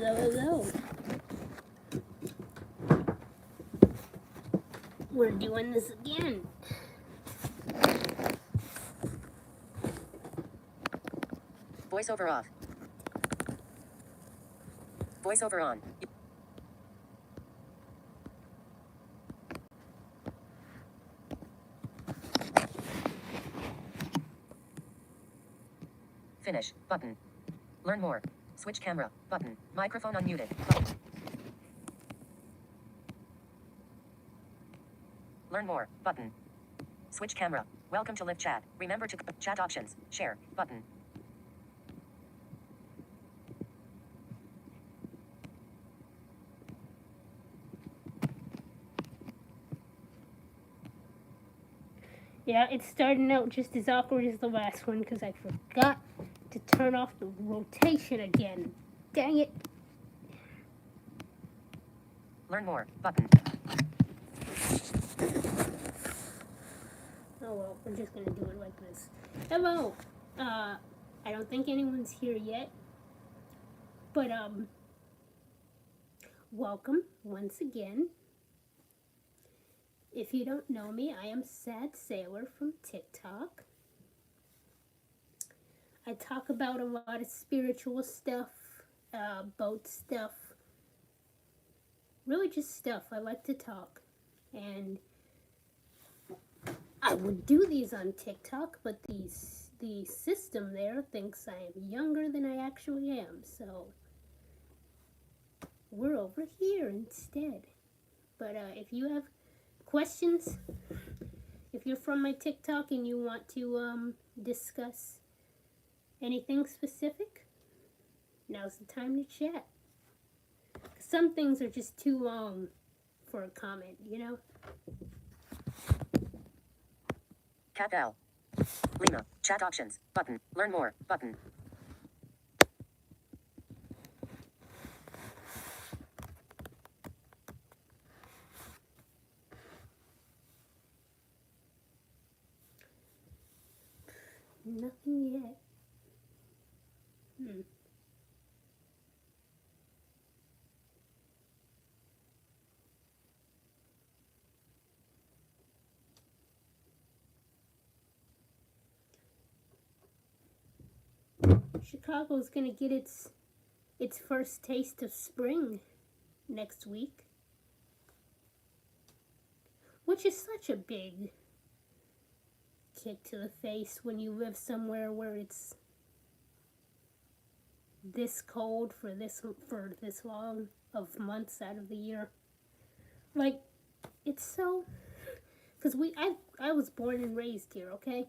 Hello. We're doing this again. Voiceover off. Voiceover on. Finish button. Learn more. Switch camera button. Microphone unmuted. Button. Learn more button. Switch camera. Welcome to live chat. Remember to chat options. Share button. Yeah, it's starting out just as awkward as the last one because I forgot to turn off the rotation again. Dang it. Learn more button. Oh well, we're just gonna do it like this. Hello. I don't think anyone's here yet. But welcome once again. If you don't know me, I am Sad Sailor from TikTok. I talk about a lot of spiritual stuff, boat stuff, really just stuff. I like to talk. And I would do these on TikTok, but the system there thinks I am younger than I actually am. So we're over here instead. But if you have questions, if you're from my TikTok and you want to discuss anything specific, now's the time to chat. Some things are just too long for a comment, you know? Cat L. Lena. Chat options button. Learn more button. Nothing yet. Chicago's gonna get its first taste of spring next week, which is such a big kick to the face when you live somewhere where it's this cold for this long of months out of the year. Like, it's so, because I was born and raised here, okay?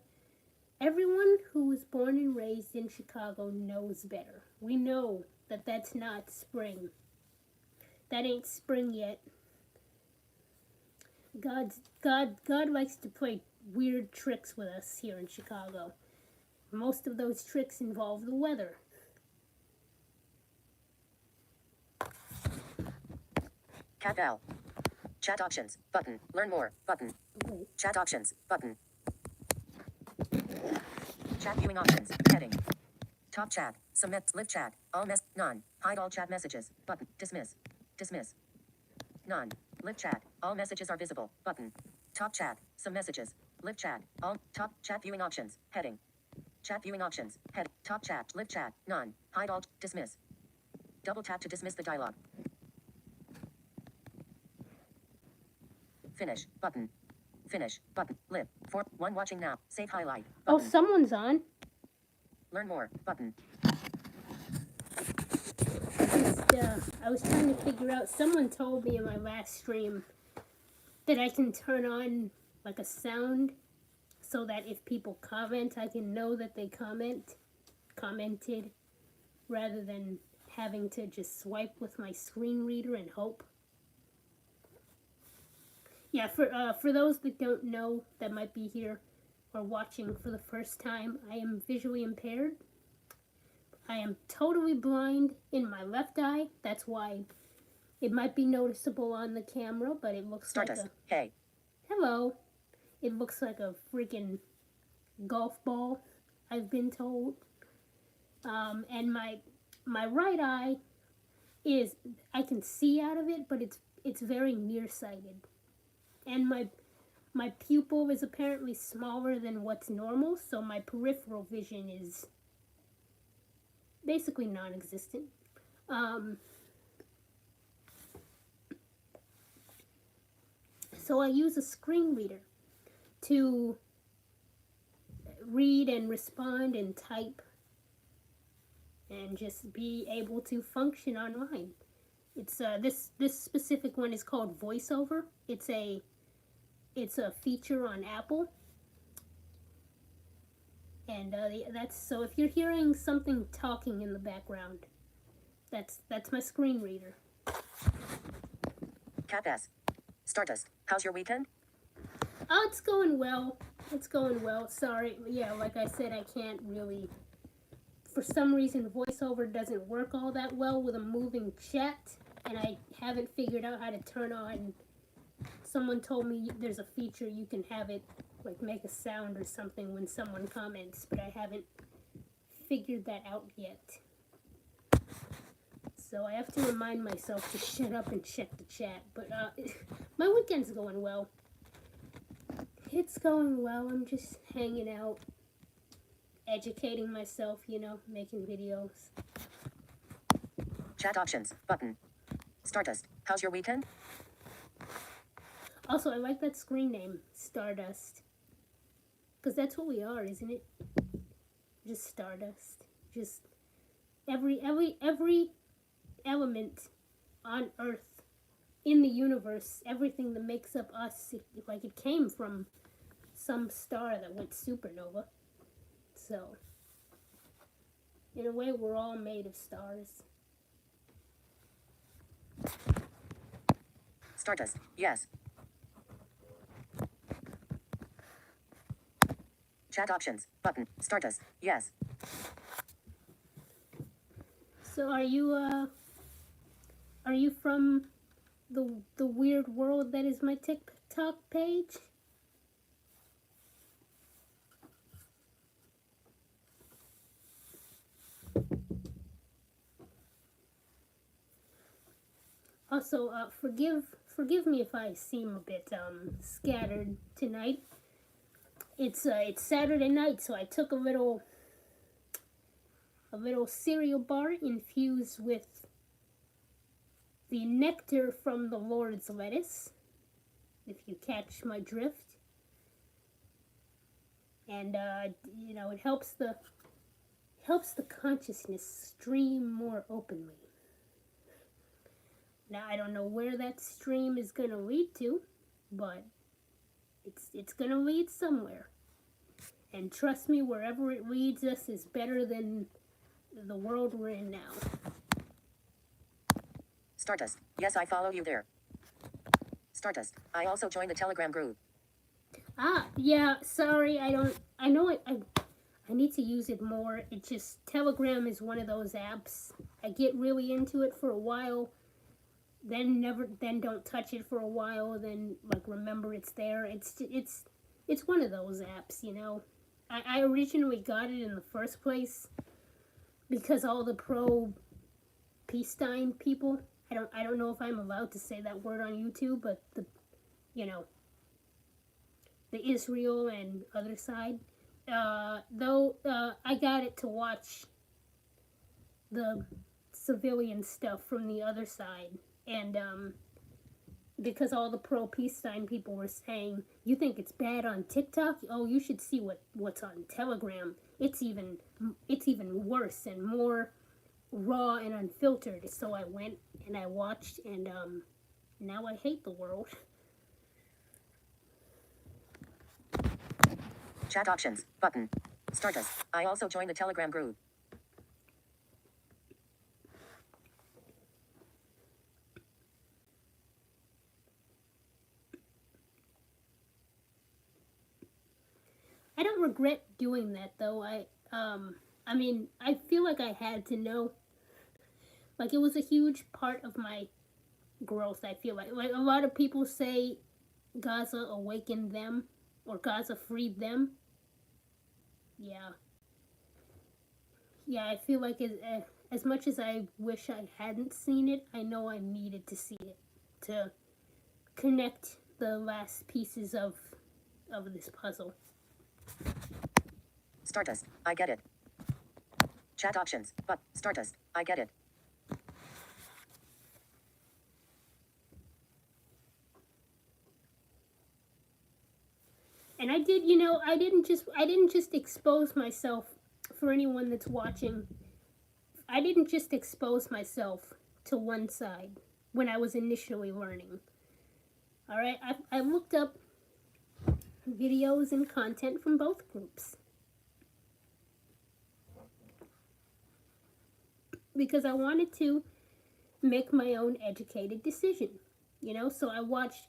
Everyone who was born and raised in Chicago knows better. We know that that's not spring. That ain't spring yet. God likes to play weird tricks with us here in Chicago. Most of those tricks involve the weather. Cat L. Chat options button. Learn more button. Okay. Chat options button. Chat viewing options heading. Top chat. Submit live chat. All none. Hide all chat messages button. Dismiss. Dismiss. None. Live chat. All messages are visible button. Top chat. Some messages. Live chat. All top chat viewing options heading. Chat viewing options head. Top chat. Live chat. None. Hide all. Dismiss. Double tap to dismiss the dialog. Finish button. Finish button. Live. 1 watching now. Save highlight. Oh, Button. someone's on. Learn more button. I was trying to figure out, someone told me in my last stream that I can turn on like a sound so that if people comment, I can know that they commented, rather than having to just swipe with my screen reader and hope. Yeah, for those that don't know, that might be here or watching for the first time, I am visually impaired. I am totally blind in my left eye. That's why it might be noticeable on the camera, but it looks Stardust. like Hey. hello. It looks like a freaking golf ball, I've been told. And my right eye is I can see out of it, but it's very nearsighted, and my pupil is apparently smaller than what's normal, so my peripheral vision is basically non-existent. So I use a screen reader to read and respond and type and just be able to function online. It's this specific one is called VoiceOver. It's a feature on Apple, and that's so if you're hearing something talking in the background, that's my screen reader. Cat S. Stardust. How's your weekend? Oh, it's going well. It's going well. Sorry, yeah, like I said, I can't really. For some reason, VoiceOver doesn't work all that well with a moving chat, and I haven't figured out how to turn on. Someone told me there's a feature you can have it like make a sound or something when someone comments, but I haven't figured that out yet. So I have to remind myself to shut up and check the chat. But my weekend's going well. It's going well. I'm just hanging out, educating myself, making videos. Chat options button. Stardust. How's your weekend? Also, I like that screen name, Stardust. Because that's what we are, isn't it? Just Stardust. Just every element on Earth, in the universe, everything that makes up us, it came from some star that went supernova. So, in a way, we're all made of stars. Stardust. Yes. Chat options button. Stardust. Yes. So are you from the weird world that is my TikTok page? Also, forgive me if I seem a bit scattered tonight. It's Saturday night, so I took a little cereal bar infused with the nectar from the Lord's lettuce, if you catch my drift. And it helps the consciousness stream more openly. Now I don't know where that stream is gonna lead to, but it's gonna lead somewhere. And trust me, wherever it leads us is better than the world we're in now. Stardust. Yes, I follow you there. Stardust. I also joined the Telegram group. Yeah, sorry, I know I need to use it more. It just, Telegram is one of those apps. I get really into it for a while, then don't touch it for a while, then remember it's there. It's one of those apps, I originally got it in the first place because all the pro-Palestine people, I don't know if I'm allowed to say that word on YouTube, but the Israel and other side, I got it to watch the civilian stuff from the other side, and because all the pro-Palestine people were saying, you think it's bad on TikTok? Oh, you should see what's on Telegram. It's even worse and more raw and unfiltered. So I went and I watched, and now I hate the world. Chat options button. Stardust. I also joined the Telegram group. I don't regret doing that though. I mean, I feel like I had to know. Like, it was a huge part of my growth, I feel like. Like, a lot of people say Gaza awakened them, or Gaza freed them. Yeah. Yeah, I feel like as much as I wish I hadn't seen it, I know I needed to see it to connect the last pieces of this puzzle. Stardust. I get it. Chat options. But Stardust. I get it. And I did, you know, I didn't just expose myself for anyone that's watching. I didn't just expose myself to one side when I was initially learning. All right, I looked up videos and content from both groups because I wanted to make my own educated decision, you know. So I watched.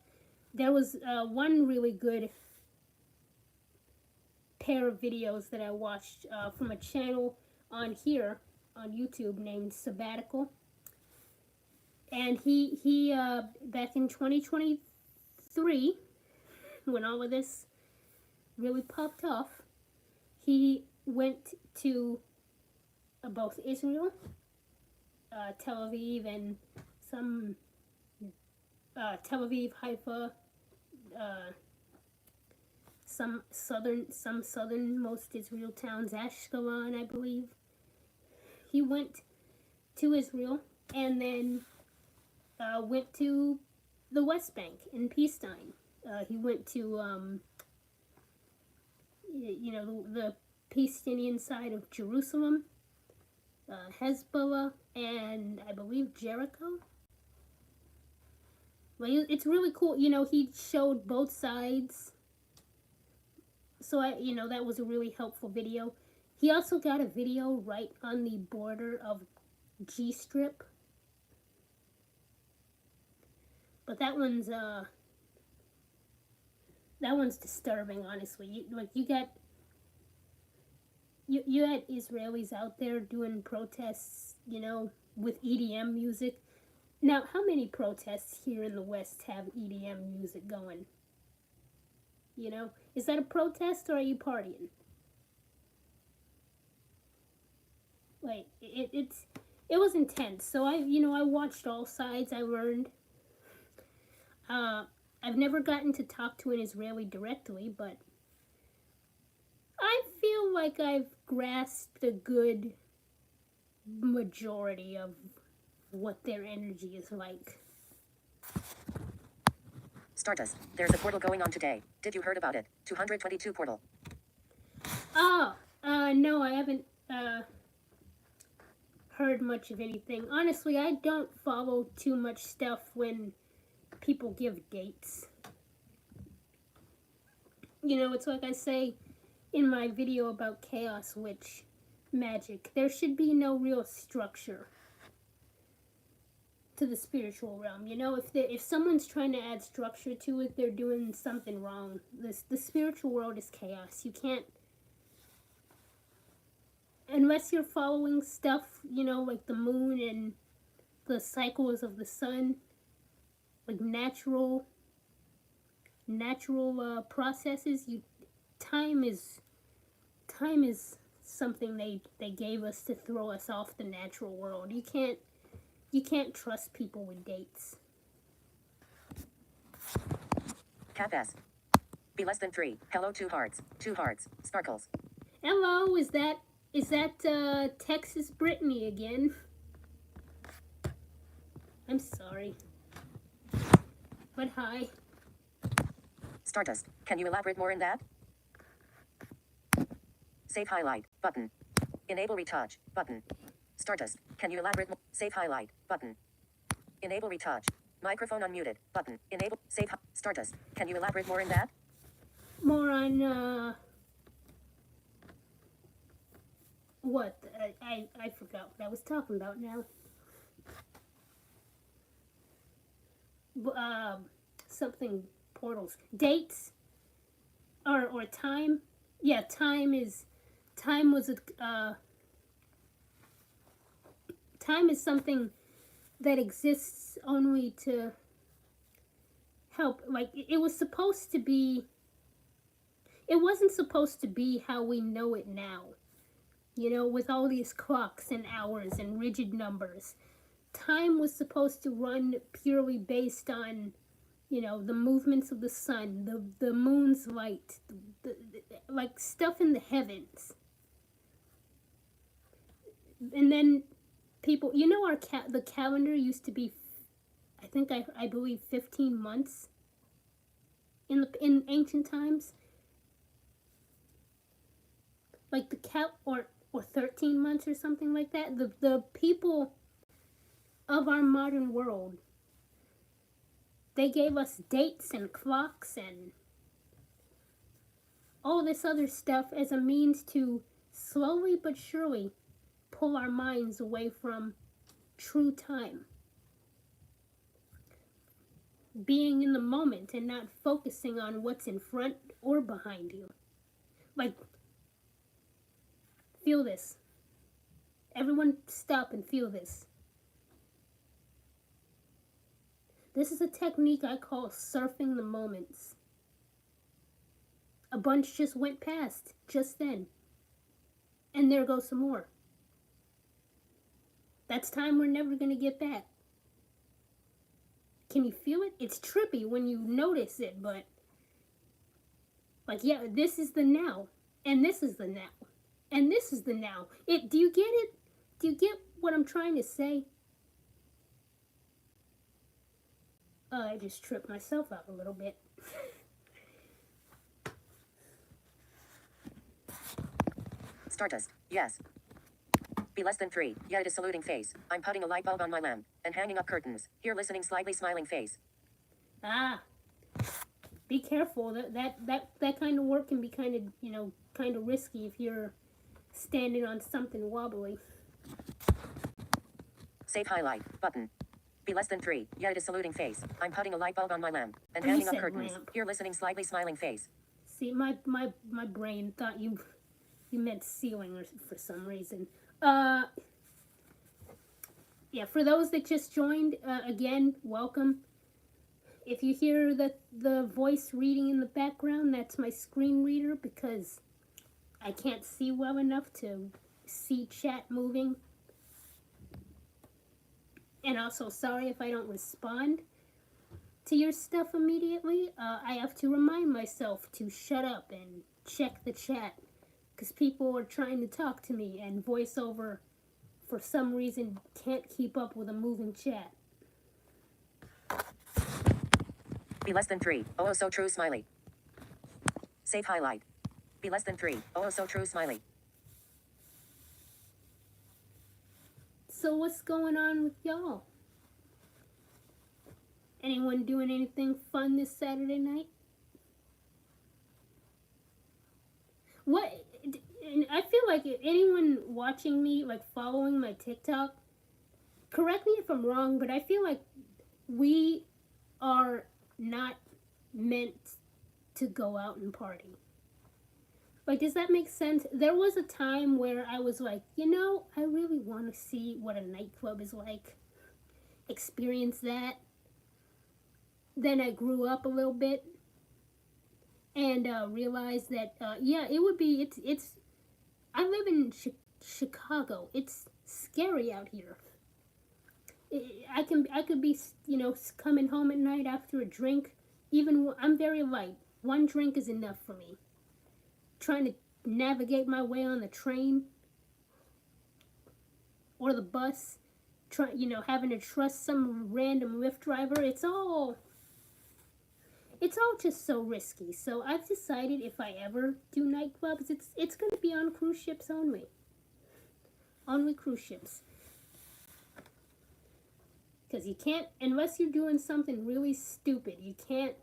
There was one really good pair of videos that I watched from a channel on here on YouTube named Sabbatical, and he back in 2023, when all of this really popped off, he went to both Israel, Tel Aviv, and some Tel Aviv, Haifa, some southernmost Israel towns, Ashkelon, I believe. He went to Israel and then went to the West Bank in peacetime. He went to, you know, the Palestinian side of Jerusalem, Hezbollah, and I believe Jericho. Well, it's really cool. You know, he showed both sides. So, you know, that was a really helpful video. He also got a video right on the border of G-Strip. But that one's disturbing, honestly. You had Israelis out there doing protests, you know, with EDM music. Now, how many protests here in the West have EDM music going? You know, is that a protest or are you partying? Like, it was intense. So I watched all sides. I learned. I've never gotten to talk to an Israeli directly, but I feel like I've grasped a good majority of what their energy is like. Stardust. There's a portal going on today. Did you heard about it? 222 portal. Oh, no, I haven't heard much of anything. Honestly, I don't follow too much stuff when people give dates. You know, it's like I say in my video about Chaos Witch magic. There should be no real structure to the spiritual realm. You know, if someone's trying to add structure to it, they're doing something wrong. The spiritual world is chaos. You can't, unless you're following stuff, you know, like the moon and the cycles of the sun, like natural processes. Time is something they gave us to throw us off the natural world. You can't trust people with dates. Cap S. Be less than 3. Hello, 2 hearts. 2 hearts. Sparkles. Hello, is that Texas Brittany again? I'm sorry. But hi. Stardust. Can you elaborate more in that? Save highlight. Button. Enable retouch. Button. Stardust. Can you elaborate more? Save highlight. Button. Enable retouch. Microphone unmuted. Button. Enable. Save. Stardust. Can you elaborate more in that? More on, what? I forgot what I was talking about now. Something portals. Dates? Or time? Yeah, time was time is something that exists only to help. Like, it wasn't supposed to be how we know it now. You know, with all these clocks and hours and rigid numbers. Time was supposed to run purely based on, you know, the movements of the sun, the moon's light, like stuff in the heavens. And then people, you know, the calendar used to be, I believe 15 months in ancient times. Like or 13 months or something like that. The people of our modern world, they gave us dates and clocks and all this other stuff as a means to slowly but surely pull our minds away from true time. Being in the moment and not focusing on what's in front or behind you. Like, feel this. Everyone stop and feel this. This is a technique I call surfing the moments. A bunch just went past just then. And there goes some more. That's time we're never going to get back. Can you feel it? It's trippy when you notice it, but like, yeah, this is the now. And this is the now. And this is the now. Do you get it? Do you get what I'm trying to say? I just tripped myself out a little bit. Stardust. Yes. Be less than 3. Yeah, it is saluting face. I'm putting a light bulb on my lamp and hanging up curtains. Here listening slightly smiling face. Ah. Be careful. That kind of work can be kind of, you know, kind of risky if you're standing on something wobbly. Save highlight. Button. Be less than 3. Yeah, it is saluting face. I'm putting a light bulb on my lamp and hanging up curtains. Lamp. Here listening slightly smiling face. See, my brain thought you meant ceiling or for some reason. Yeah, for those that just joined, again, welcome. If you hear the voice reading in the background, that's my screen reader because I can't see well enough to see chat moving. And also, sorry if I don't respond to your stuff immediately. I have to remind myself to shut up and check the chat because people are trying to talk to me and VoiceOver, for some reason, can't keep up with a moving chat. Be less than 3. Oh, so true smiley. Save highlight. Be less than 3. Oh, so true smiley. So what's going on with y'all? Anyone doing anything fun this Saturday night? What? And I feel like anyone watching me, like following my TikTok, correct me if I'm wrong, but I feel like we are not meant to go out and party. Like, does that make sense? There was a time where I was like, you know, I really want to see what a nightclub is like. Experience that. Then I grew up a little bit and realized that, yeah, it would be, it's, I live in Chicago. It's scary out here. I could be, you know, coming home at night after a drink. Even, I'm very light. One drink is enough for me. Trying to navigate my way on the train or the bus, having to trust some random Lyft driver. It's all just so risky. So I've decided if I ever do nightclubs, it's going to be on cruise ships only. Only cruise ships. Because you can't, unless you're doing something really stupid, you can't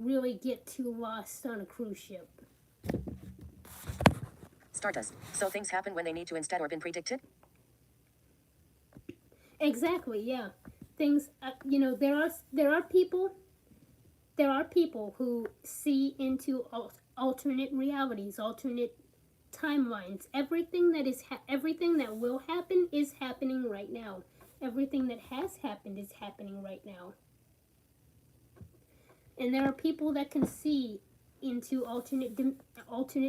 really get too lost on a cruise ship. Stardust. So things happen when they need to instead or been predicted? Exactly, yeah. Things, there are people who see into alternate realities, alternate timelines. Everything that will happen is happening right now. Everything that has happened is happening right now. And there are people that can see into alternate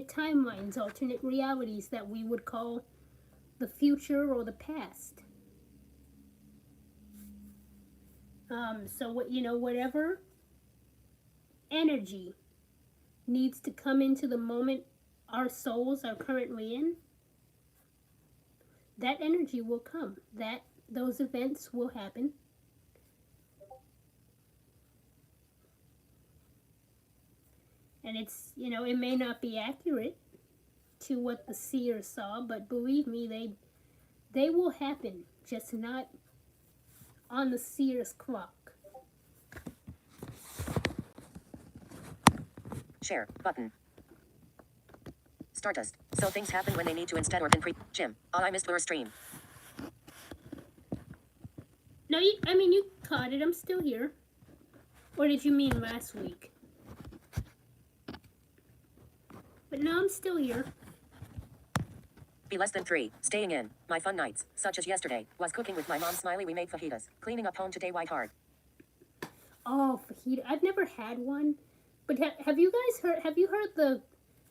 timelines, alternate realities that we would call the future or the past. So what whatever energy needs to come into the moment our souls are currently in, that energy will come. Those events will happen. And it's, it may not be accurate to what the seer saw, but believe me, they will happen, just not on the seer's clock. Share button. Stardust. So things happen when they need to instead or been Jim. Oh, I missed your stream. No, you caught it. I'm still here. Or did you mean last week? But no, I'm still here. Be less than 3. Staying in. My fun nights, such as yesterday, was cooking with my mom. Smiley. We made fajitas. Cleaning up home today. White hard. Oh, fajita. I've never had one. But have you guys heard? Have you heard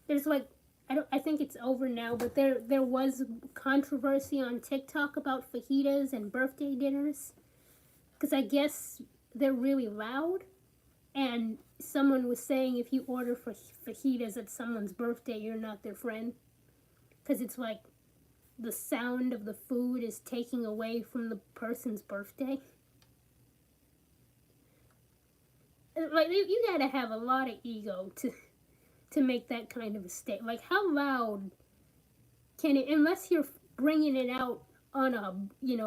there's like, I think it's over now, but there was controversy on TikTok about fajitas and birthday dinners, because I guess they're really loud, and someone was saying if you order fajitas at someone's birthday, you're not their friend, because it's like the sound of the food is taking away from the person's birthday. Like, you gotta have a lot of ego to make that kind of a statement. Like, how loud can it, unless you're bringing it out on a,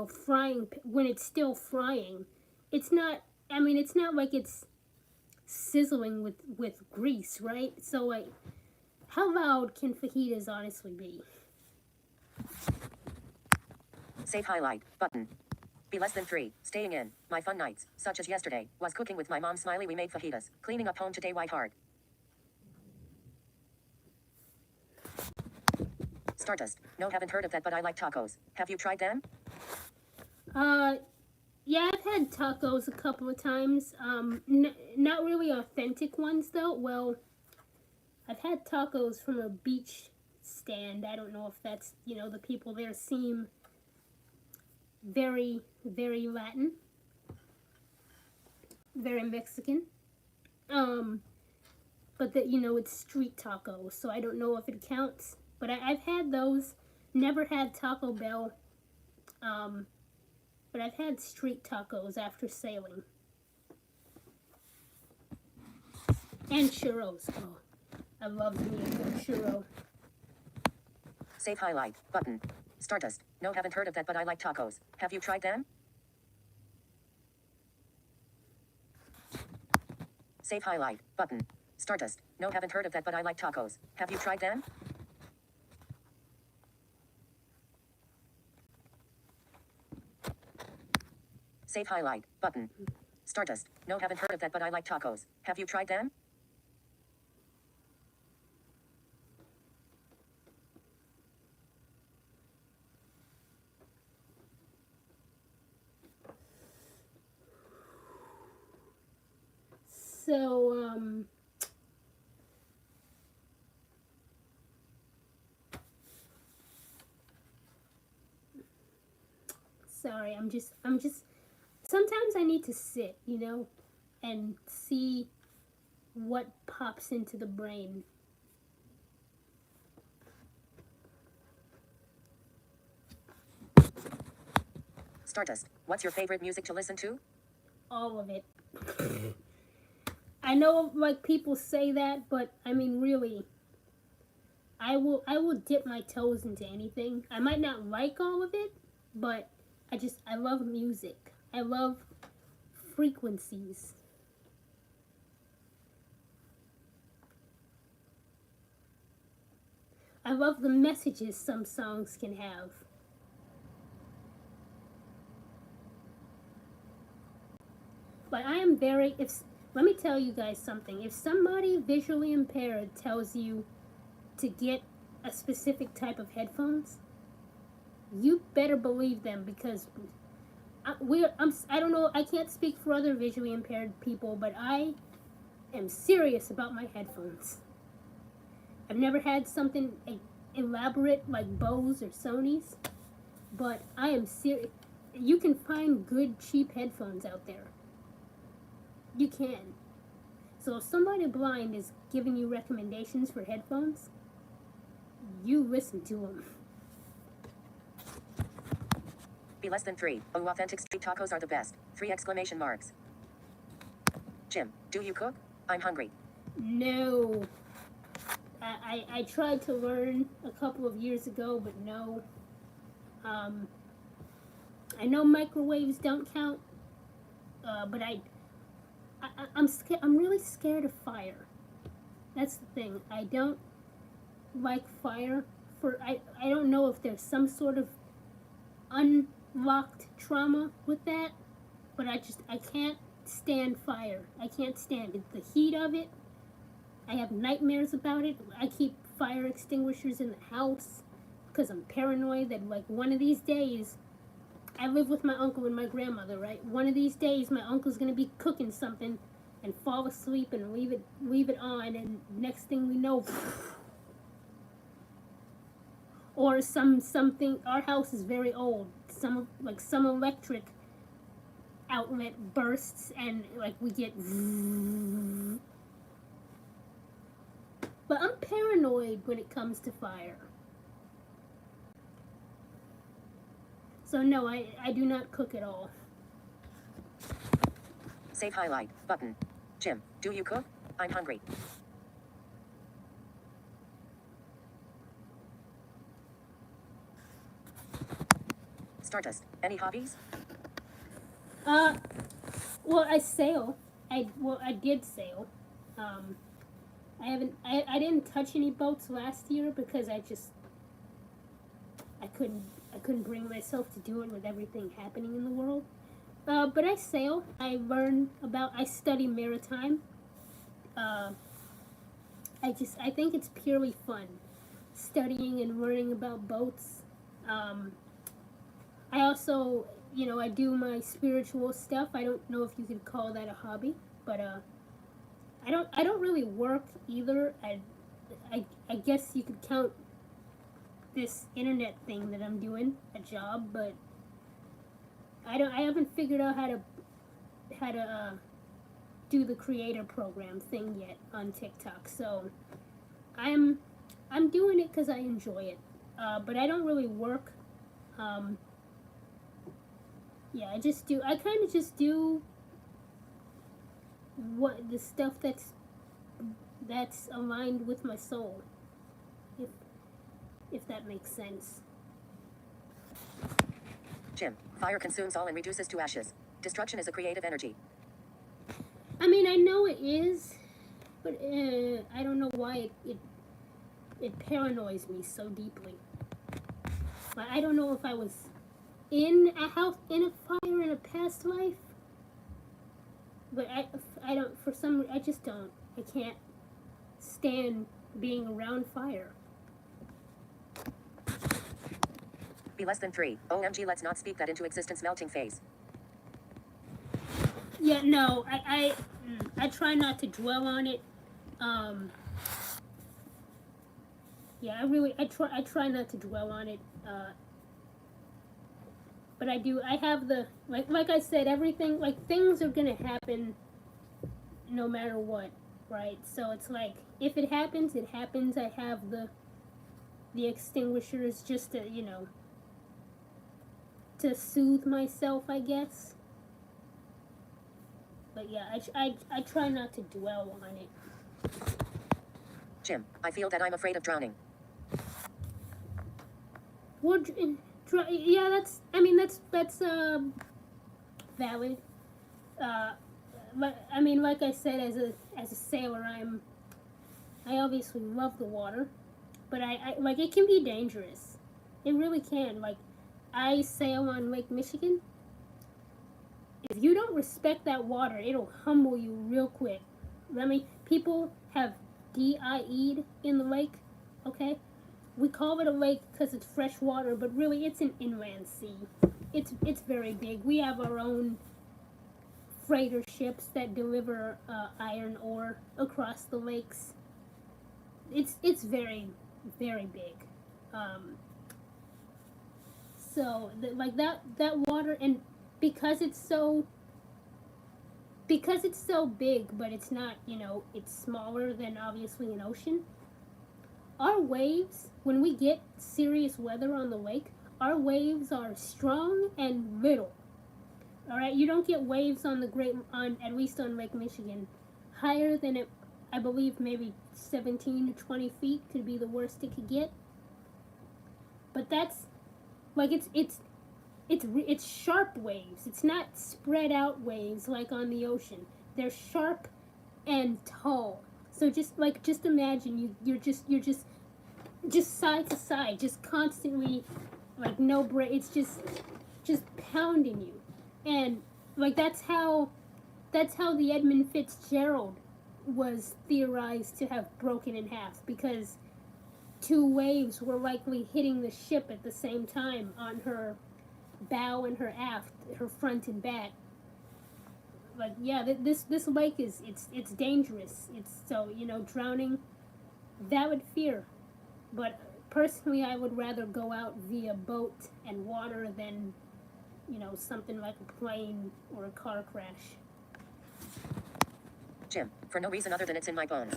frying, when it's still frying, it's not like it's sizzling with grease, right? So, like, how loud can fajitas honestly be? Save highlight button. Be less than 3. Staying in. My fun nights, such as yesterday, was cooking with my mom. Smiley. We made fajitas. Cleaning up home today. White hard. Stardust. No, haven't heard of that, but I like tacos. Have you tried them? Yeah, I've had tacos a couple of times. Not really authentic ones though. Well, I've had tacos from a beach stand. I don't know if that's, the people there seem very, very Latin, very Mexican. But it's street tacos, so I don't know if it counts. But I've had those. Never had Taco Bell. But I've had street tacos after sailing. And churros. Oh, I love me a good churro. Save highlight button. Stardust. No, haven't heard of that, but I like tacos. Have you tried them? Save highlight button. Stardust. No, haven't heard of that, but I like tacos. Have you tried them? Save highlight button. Stardust. No, haven't heard of that, but I like tacos. Have you tried them? So, sorry, I'm just, sometimes I need to sit, and see what pops into the brain. Stardust. What's your favorite music to listen to? All of it. I know, like, people say that, but I mean, really, I will dip my toes into anything. I might not like all of it, but I love music. I love frequencies. I love the messages some songs can have. But I am very, let me tell you guys something. If somebody visually impaired tells you to get a specific type of headphones, you better believe them, because I don't know, I can't speak for other visually impaired people, but I am serious about my headphones. I've never had something elaborate like Bose or Sony's, but I am serious. You can find good cheap headphones out there. You can. So if somebody blind is giving you recommendations for headphones, you listen to them. Be less than 3. Oh, authentic street tacos are the best. 3 exclamation marks. Jim, do you cook? I'm hungry. No. I tried to learn a couple of years ago, but no. I know microwaves don't count, but I'm really scared of fire. That's the thing. I don't like fire. I don't know if there's some sort of unlocked trauma with that, but I can't stand fire. I can't stand it. The heat of it. I have nightmares about it. I keep fire extinguishers in the house because I'm paranoid that like one of these days, I live with my uncle and my grandmother, right? One of these days my uncle's gonna be cooking something and fall asleep and leave it on, and next thing we know, or something. Our house is very old. Some electric outlet bursts and like we get. But I'm paranoid when it comes to fire. So no, I do not cook at all. Save highlight button. Jim, do you cook? I'm hungry. Stardust, any hobbies? Well, I sail. I did sail. I didn't touch any boats last year because I couldn't bring myself to do it with everything happening in the world. But I sail. I study maritime. I think it's purely fun, studying and learning about boats. I also, I do my spiritual stuff. I don't know if you could call that a hobby, but I don't really work either. I guess you could count this internet thing that I'm doing a job, but I haven't figured out how to do the creator program thing yet on TikTok. So I'm doing it because I enjoy it, but I don't really work. Yeah, I kind of just do what the stuff that's aligned with my soul, if that makes sense. Jim, fire consumes all and reduces to ashes. Destruction is a creative energy. I mean, I know it is, but I don't know why it paranoids me so deeply. But I don't know if I was in a fire in a past life. But I don't, for some reason, I just don't. I can't stand being around fire. Be less than 3. OMG, let's not speak that into existence. Melting phase. Yeah, no, I try not to dwell on it. Yeah, I try not to dwell on it. But I have like I said, everything, like things are gonna happen no matter what, right? So it's like, if it happens, it happens. I have the extinguishers just to, to soothe myself, I guess. But yeah, I try not to dwell on it. Jim, I feel that I'm afraid of drowning. Yeah, that's valid. But I mean, like I said, as a sailor, I obviously love the water, but I like, it can be dangerous. It really can. Like, I sail on Lake Michigan. If you don't respect that water, it'll humble you real quick. People have DIE'd in the lake, okay? We call it a lake because it's fresh water, but really it's an inland sea. It's very big. We have our own freighter ships that deliver iron ore across the lakes. It's very, very big. Um, like that water, and because it's so big, but it's not, it's smaller than obviously an ocean. Our waves, when we get serious weather on the lake, our waves are strong and little. All right, you don't get waves on at least on Lake Michigan, higher than it. I believe maybe 17 to 20 feet could be the worst it could get. But that's like it's sharp waves. It's not spread out waves like on the ocean. They're sharp and tall. So just imagine you're just side to side, just constantly, like no break. It's just pounding you, and like that's how the Edmund Fitzgerald was theorized to have broken in half, because two waves were likely hitting the ship at the same time on her bow and her aft, her front and back. Like, yeah, this lake it's dangerous. It's so, drowning, that would fear. But personally, I would rather go out via boat and water than, something like a plane or a car crash. Jim, for no reason other than it's in my bones.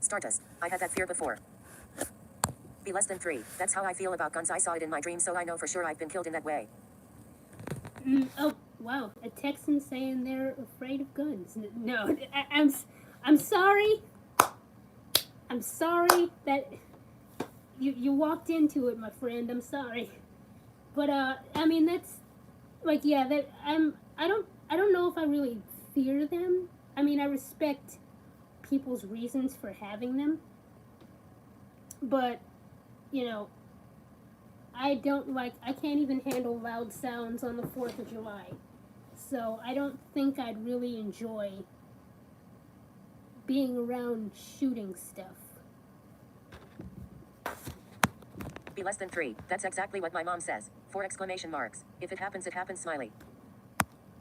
Stardust, I had that fear before. Be less than 3. That's how I feel about guns. I saw it in my dream, so I know for sure I've been killed in that way. Oh, wow. A Texan saying they're afraid of guns. No, I'm sorry. I'm sorry that you walked into it, my friend. I'm sorry. But, I mean, that's, like, yeah, I don't know if I really fear them. I mean, I respect people's reasons for having them. But, I can't even handle loud sounds on the 4th of July. So I don't think I'd really enjoy being around shooting stuff. Be less than 3. That's exactly what my mom says. 4 exclamation marks. If it happens, smiley.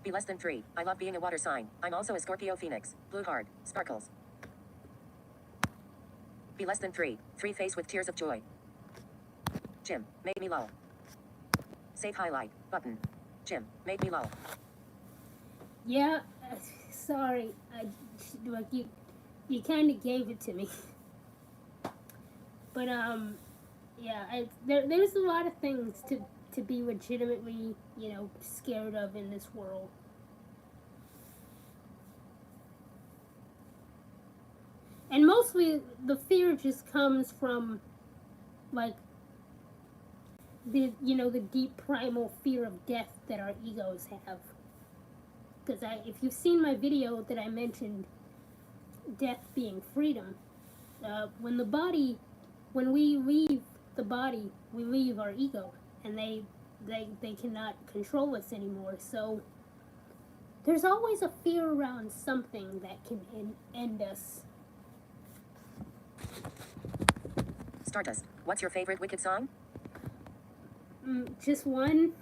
Be less than 3. I love being a water sign. I'm also a Scorpio Phoenix. Blue heart. Sparkles. Be less than 3. 3 face with tears of joy. Jim, made me lol. Save highlight. Button. Jim, made me lol. Yeah, sorry. You kind of gave it to me. But, yeah, there's a lot of things to be legitimately, scared of in this world. And mostly the fear just comes from, like, the deep primal fear of death that our egos have. Because if you've seen my video that I mentioned, death being freedom, when we leave the body, we leave our ego, and they cannot control us anymore. So there's always a fear around something that can end us. Stardust, what's your favorite Wicked song? Just one.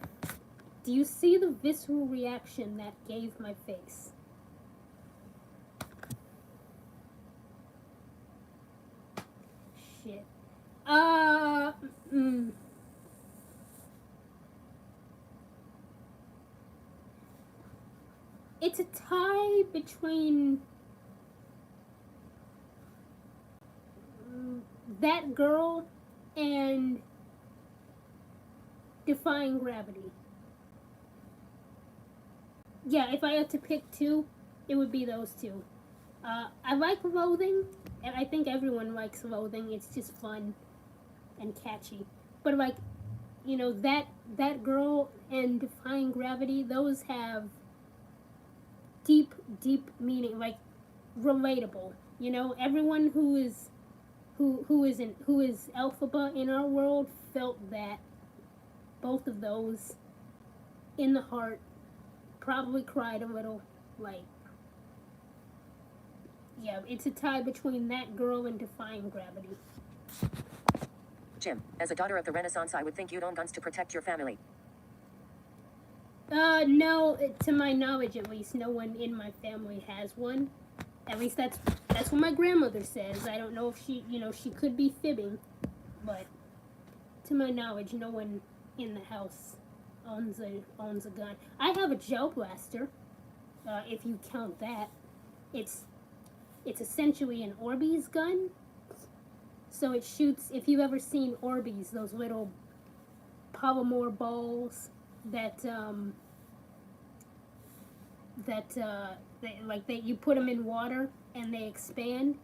Do you see the visceral reaction that gave my face? Shit. It's a tie between that girl and Defying Gravity. Yeah, if I had to pick two, it would be those two. I like Loathing, and I think everyone likes Loathing. It's just fun and catchy. But like, that girl and Defying Gravity, those have deep meaning, like relatable. Everyone who is Elphaba in our world felt that. Both of those in the heart, probably cried a little. Like, yeah, it's a tie between that girl and Defying Gravity. Jim, as a daughter of the Renaissance, I would think you'd own guns to protect your family. No, to my knowledge at least, no one in my family has one. At least that's what my grandmother says. I don't know if she, she could be fibbing, but to my knowledge, no one in the house owns a gun. I have a gel blaster, if you count that. It's essentially an Orbeez gun. So it shoots. If you've ever seen Orbeez, those little polymer balls that you put them in water and they expand.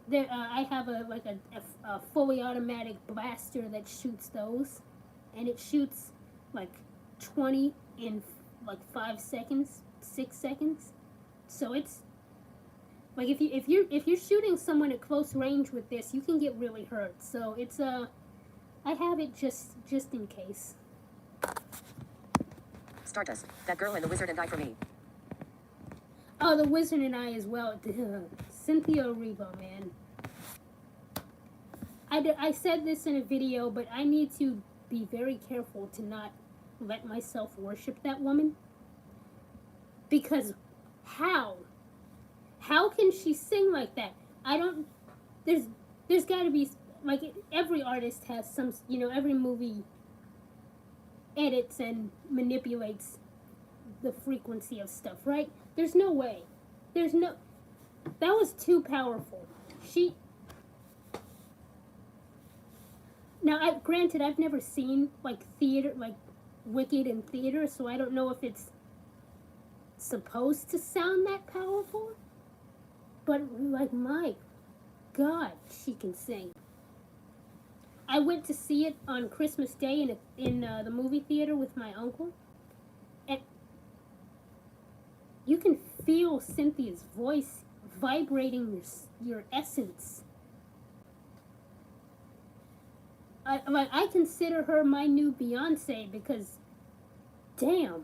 There, I have a fully automatic blaster that shoots those, and it shoots like 20 in like 5 seconds, 6 seconds. So it's like if you're shooting someone at close range with this, you can get really hurt. So it's I have it just in case. Stardust. That girl and the wizard and I for me. Oh, the wizard and I as well. Cynthia Erivo, man. I said this in a video, but I need to be very careful to not let myself worship that woman. Because how? How can she sing like that? I don't. There's got to be, like, every artist has some. Every movie edits and manipulates the frequency of stuff, right? There's no way. That was too powerful. Now, granted, I've never seen like theater, like Wicked in theater, so I don't know if it's supposed to sound that powerful. But like, my God, she can sing. I went to see it on Christmas Day in the movie theater with my uncle, and you can feel Cynthia's voice vibrating your essence. I consider her my new Beyonce because, damn.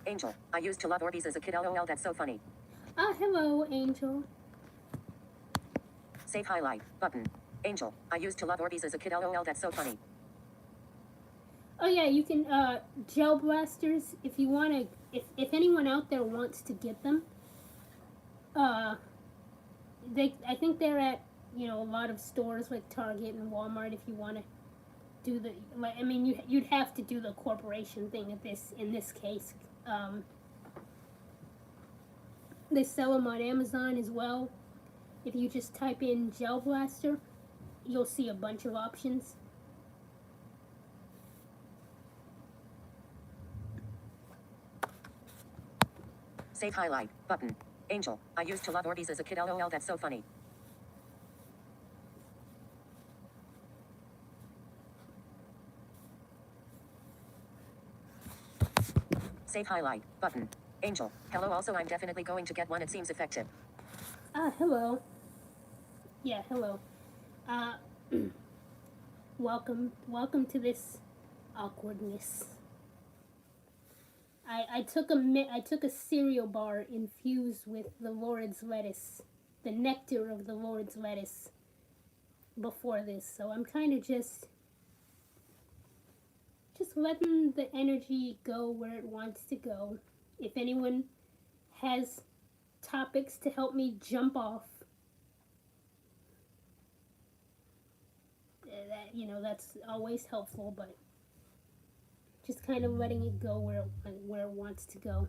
Angel. I used to love Orbeez as a kid. LOL, that's so funny. Hello, Angel. Save highlight. Button. Angel. I used to love Orbeez as a kid. LOL, that's so funny. Oh yeah, you can, gel blasters, if you want to, if anyone out there wants to get them, I think they're at, a lot of stores like Target and Walmart if you want to do the, like, I mean, you'd have to do the corporation thing in this case. They sell them on Amazon as well. If you just type in gel blaster, you'll see a bunch of options. Save highlight. Button. Angel. I used to love Orbeez as a kid. LOL, that's so funny. Save highlight. Button. Angel. Hello, also I'm definitely going to get one. It seems effective. Hello. Yeah, hello. Welcome to this awkwardness. I took a cereal bar infused with the Lord's lettuce, the nectar of the Lord's lettuce, before this, so I'm kind of just letting the energy go where it wants to go. If anyone has topics to help me jump off, that's always helpful, but just kind of letting it go where it wants to go.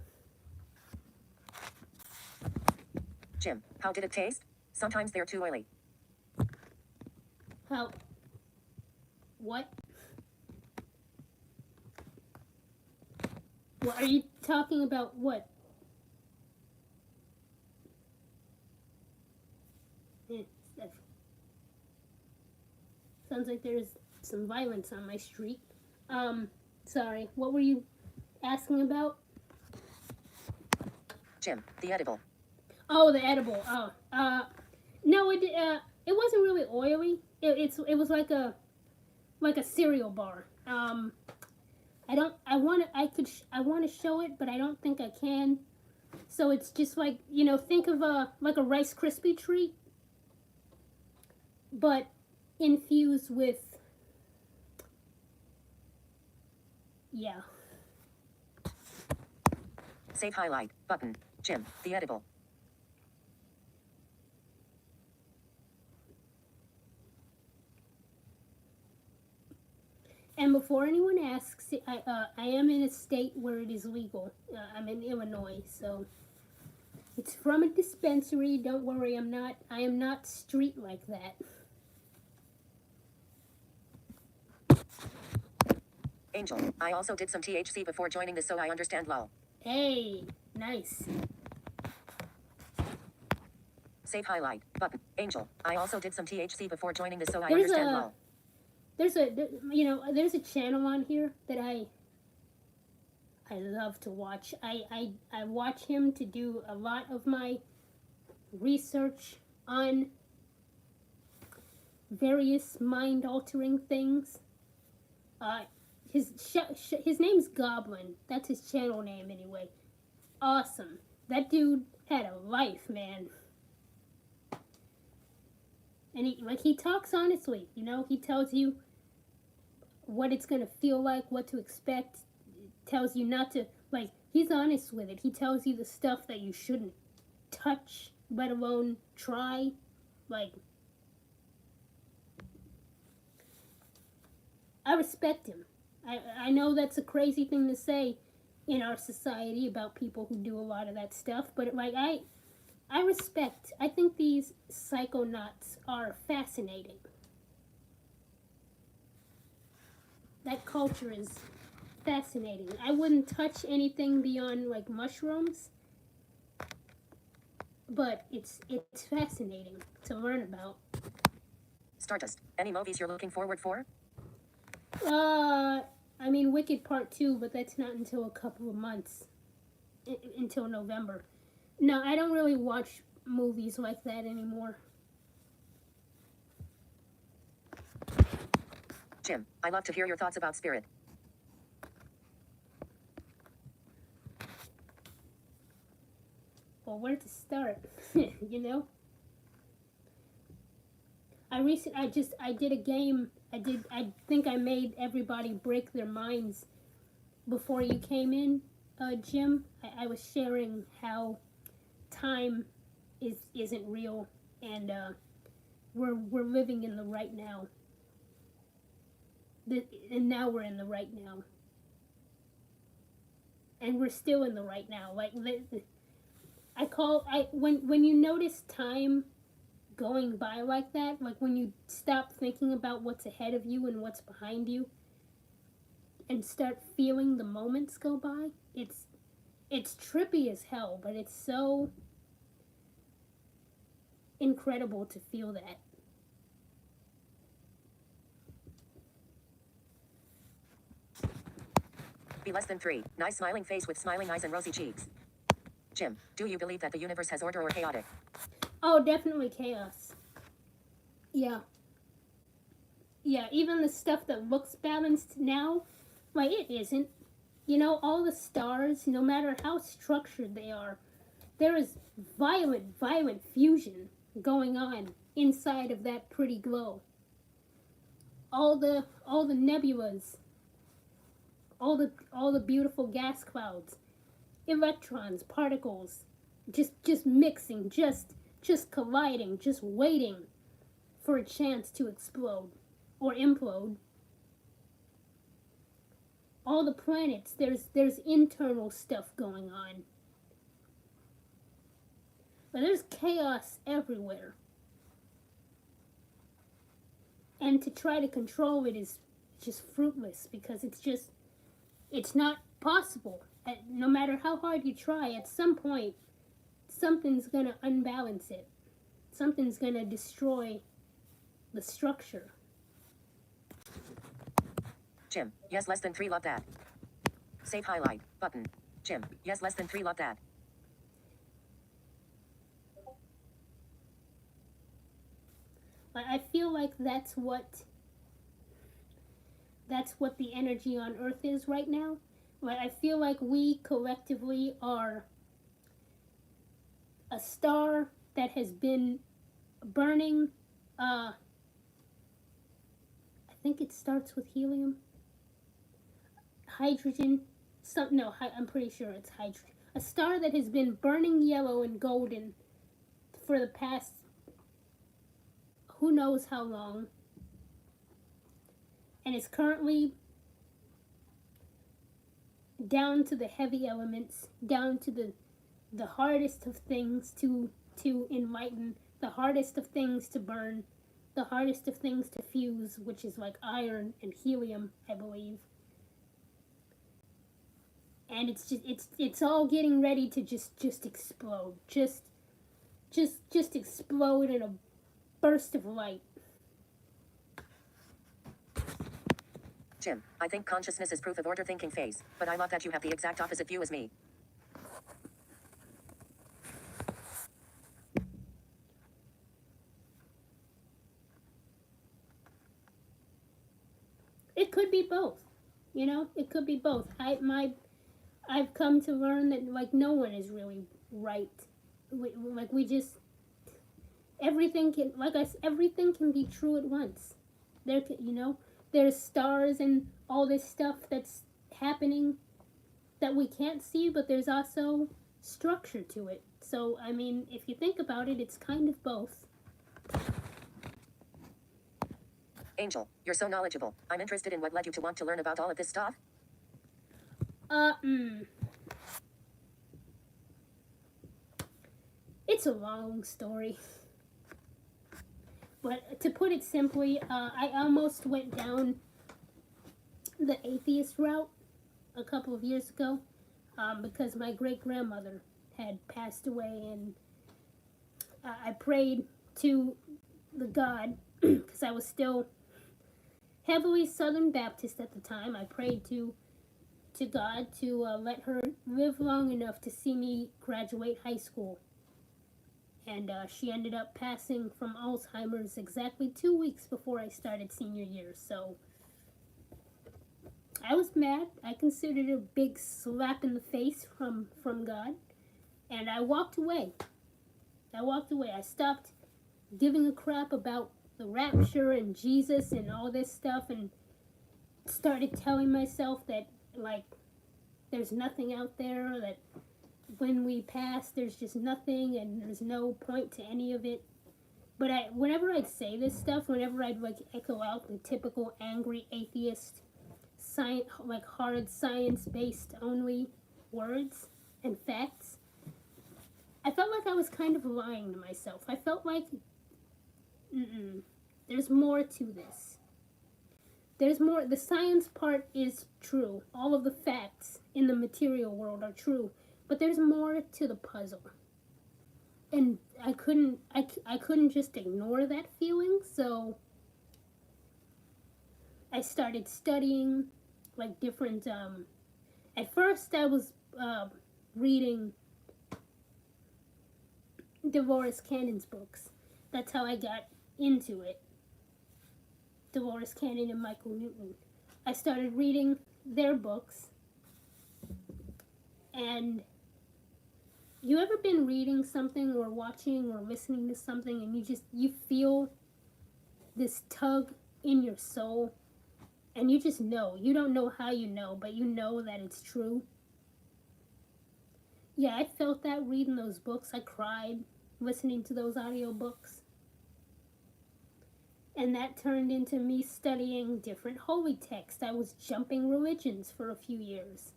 Jim, how did it taste? Sometimes they're too oily. What? What are you talking about? What? Sounds like there's some violence on my street. Sorry, what were you asking about? Jim, the edible. Oh, the edible. No, it wasn't really oily. It was like a cereal bar. I want to show it, but I don't think I can. So it's just like, think of like a Rice Krispie treat, but infused with Yeah. Save highlight. Button. Jim. The edible. And before anyone asks, I am in a state where it is legal. I'm in Illinois, so it's from a dispensary. Don't worry, I am not street like that. Angel. I also did some THC before joining this, so I understand lol. Hey, nice. Save highlight. Button. Angel. I also did some THC before joining this, so I There's understand a- lol. There's a channel on here that I love to watch. I watch him to do a lot of my research on various mind altering things. His name's Goblin. That's his channel name anyway. Awesome. That dude had a life, man. And he talks honestly, he tells you what it's gonna feel like, what to expect, tells you not to, he's honest with it. He tells you the stuff that you shouldn't touch, let alone try. I respect him. I know that's a crazy thing to say in our society about people who do a lot of that stuff, but I respect. I think these psychonauts are fascinating. That culture is fascinating. I wouldn't touch anything beyond mushrooms, but it's fascinating to learn about. Stardust. Any movies you're looking forward for? I mean Wicked Part 2, but that's not until a couple of months. Until November. No, I don't really watch movies like that anymore. Jim. I love to hear your thoughts about Spirit. Well, where to start? I did a game. I think I made everybody break their minds before you came in, Jim. I was sharing how time isn't real, and we're living in the right now. And now we're in the right now, and we're still in the right now. When you notice time going by like that, when you stop thinking about what's ahead of you and what's behind you, and start feeling the moments go by, it's trippy as hell, but it's so incredible to feel that. Be less than 3. Nice smiling face with smiling eyes and rosy cheeks. Jim, do you believe that the universe has order or chaotic? Oh, definitely chaos. Yeah. Yeah, even the stuff that looks balanced now, it isn't. All the stars, no matter how structured they are, there is violent fusion going on inside of that pretty glow. All the nebulas, all the beautiful gas clouds, electrons, particles, just mixing, just colliding, just waiting for a chance to explode or implode. All the planets, there's internal stuff going on. But there's chaos everywhere. And to try to control it is just fruitless, because it's not possible. No matter how hard you try, at some point, something's going to unbalance it. Something's going to destroy the structure. Jim, yes, less than 3, love that. Save highlight. Button. Jim, yes, less than 3, love that. I feel like that's what the energy on Earth is right now. I feel like we collectively are a star that has been burning. I think it starts with helium. hydrogen. I'm pretty sure it's hydrogen. A star that has been burning yellow and golden for the past who knows how long, and is currently down to the heavy elements, down to the hardest of things to enlighten, the hardest of things to burn, the hardest of things to fuse, which is like iron and helium, I believe. And it's all getting ready to just explode. Just explode in a burst of light. Jim, I think consciousness is proof of order thinking phase, but I love that you have the exact opposite view as me. It could be both. You know, it could be both. I've come to learn that like no one is really right. We just everything can everything can be true at once. There's stars and all this stuff that's happening that we can't see, but there's also structure to it. So I mean, if you think about it, it's kind of both. Angel, you're so knowledgeable. I'm interested in what led you to want to learn about all of this stuff. It's a long story. But to put it simply, I almost went down the atheist route a couple of years ago because my great-grandmother had passed away, and I prayed to the God, because I was still heavily Southern Baptist at the time. I prayed to God to let her live long enough to see me graduate high school. And she ended up passing from Alzheimer's exactly 2 weeks before I started senior year. So I was mad. I considered it a big slap in the face from God. And I walked away. I stopped giving a crap about the rapture and Jesus and all this stuff, and started telling myself that, like, there's nothing out there, that when we pass, there's just nothing, and there's no point to any of it. But whenever I'd say this stuff, whenever I'd, like, echo out the typical angry atheist, hard science-based only words and facts, I felt like I was kind of lying to myself. I felt like, there's more to this. There's more. The science part is true. All of the facts in the material world are true. But there's more to the puzzle. And I couldn't just ignore that feeling, so I started studying, like, different, at first I was reading Dolores Cannon's books. That's how I got into it. Dolores Cannon and Michael Newton. I started reading their books. And you ever been reading something or watching or listening to something and you feel this tug in your soul, and you just know, you don't know how you know, but you know that it's true? Yeah, I felt that reading those books. I cried listening to those audiobooks. And that turned into me studying different holy texts. I was jumping religions for a few years.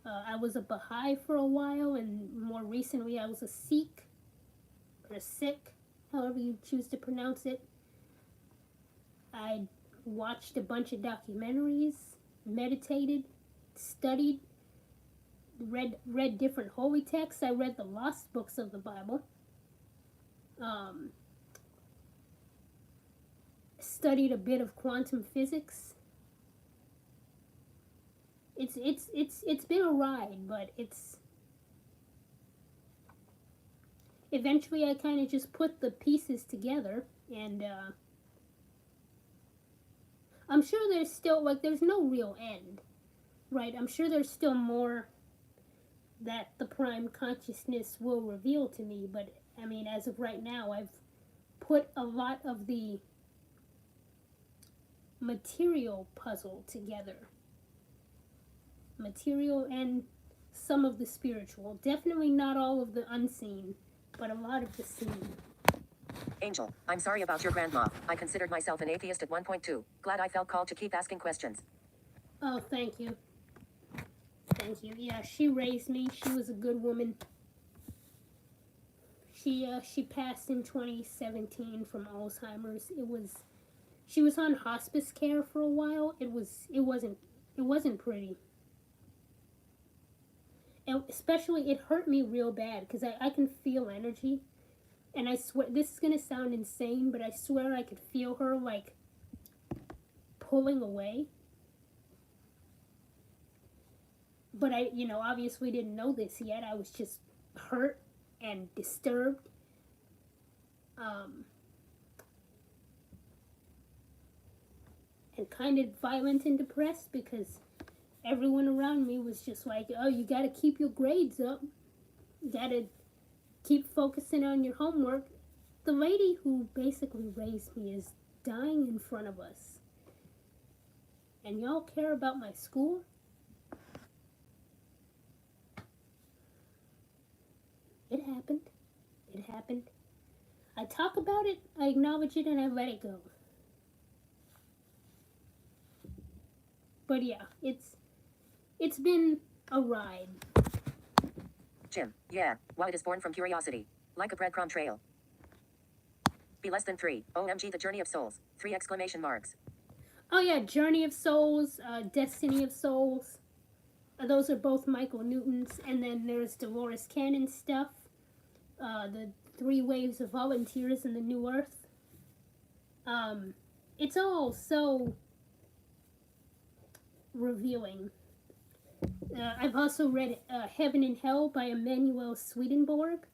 I was a Baha'i for a while, and more recently I was a Sikh, or a Sikh, however you choose to pronounce it. I watched a bunch of documentaries, meditated, studied, read different holy texts. I read the lost books of the Bible. Studied a bit of quantum physics. It's been a ride, but eventually I kind of just put the pieces together, and I'm sure there's still, like, there's no real end, right? I'm sure there's still more that the prime consciousness will reveal to me, but I mean, as of right now, I've put a lot of the material puzzle together. material and some of the spiritual. Definitely not all of the unseen, but a lot of the seen. Angel, I'm sorry about your grandma. I considered myself an atheist at one point too. Glad I felt called to keep asking questions. Oh, thank you. Thank you. Yeah, she raised me. She was a good woman. She passed in 2017 from Alzheimer's. She was on hospice care for a while. It wasn't pretty. And especially it hurt me real bad because I can feel energy. And I swear, this is going to sound insane, but I swear I could feel her, like, pulling away. But I, obviously didn't know this yet. I was just hurt and disturbed. And kind of violent and depressed because everyone around me was just like, oh, you got to keep your grades up. You got to keep focusing on your homework. The lady who basically raised me is dying in front of us. And y'all care about my school? It happened. It happened. I talk about it, I acknowledge it, and I let it go. But yeah, it's been a ride. Jim, yeah, why it is born from curiosity. Like a breadcrumb trail. Be less than 3. OMG, the journey of souls. 3 exclamation marks. Oh yeah, Journey of Souls, Destiny of Souls. Those are both Michael Newton's. And then there's Dolores Cannon stuff. The 3 Waves of Volunteers in the New Earth. It's all so revealing. I've also read Heaven and Hell by Emanuel Swedenborg.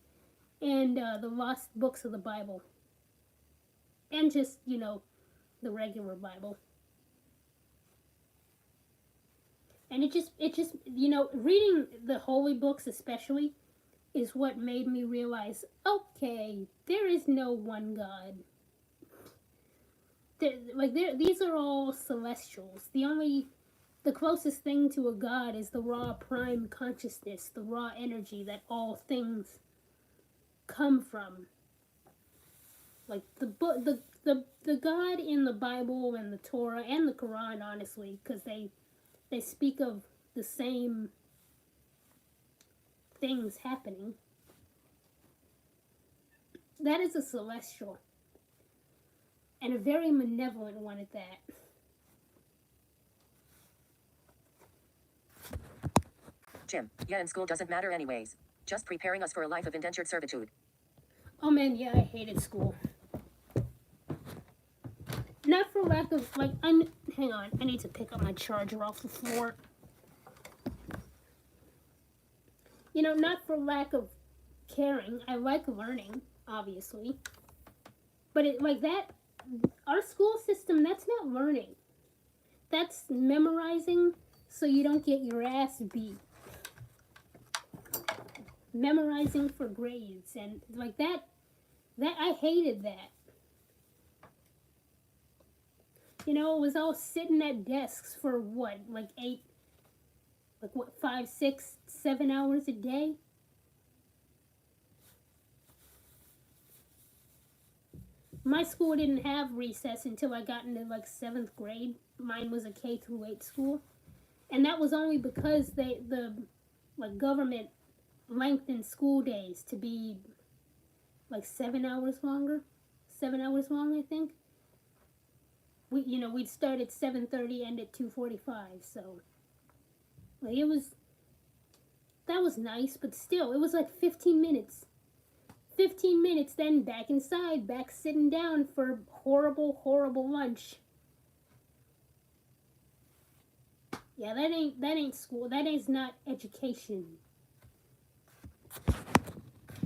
And the Lost Books of the Bible. And just, the regular Bible. And it just, reading the holy books especially is what made me realize, okay, there is no one God. These are all celestials. The closest thing to a God is the raw prime consciousness, the raw energy that all things come from. Like the God in the Bible and the Torah and the Quran, honestly, because they speak of the same things happening. That is a celestial. And a very malevolent one at that. Jim, yeah, and school doesn't matter anyways. Just preparing us for a life of indentured servitude. Oh man, yeah, I hated school. Not for lack of, hang on, I need to pick up my charger off the floor. Not for lack of caring. I like learning, obviously. But our school system, that's not learning. That's memorizing so you don't get your ass beat. Memorizing for grades and that I hated that. It was all sitting at desks for 5, 6, 7 hours a day? My school didn't have recess until I got into 7th grade. Mine was a K through 8 school. And that was only because the government lengthened school days to be 7 hours longer. 7 hours long, I think. We'd start at 7:30, end at 2:45, so that was nice, but still, it was 15 minutes. 15 minutes, then back inside, back sitting down for horrible, horrible lunch. Yeah, that ain't school. That is not education.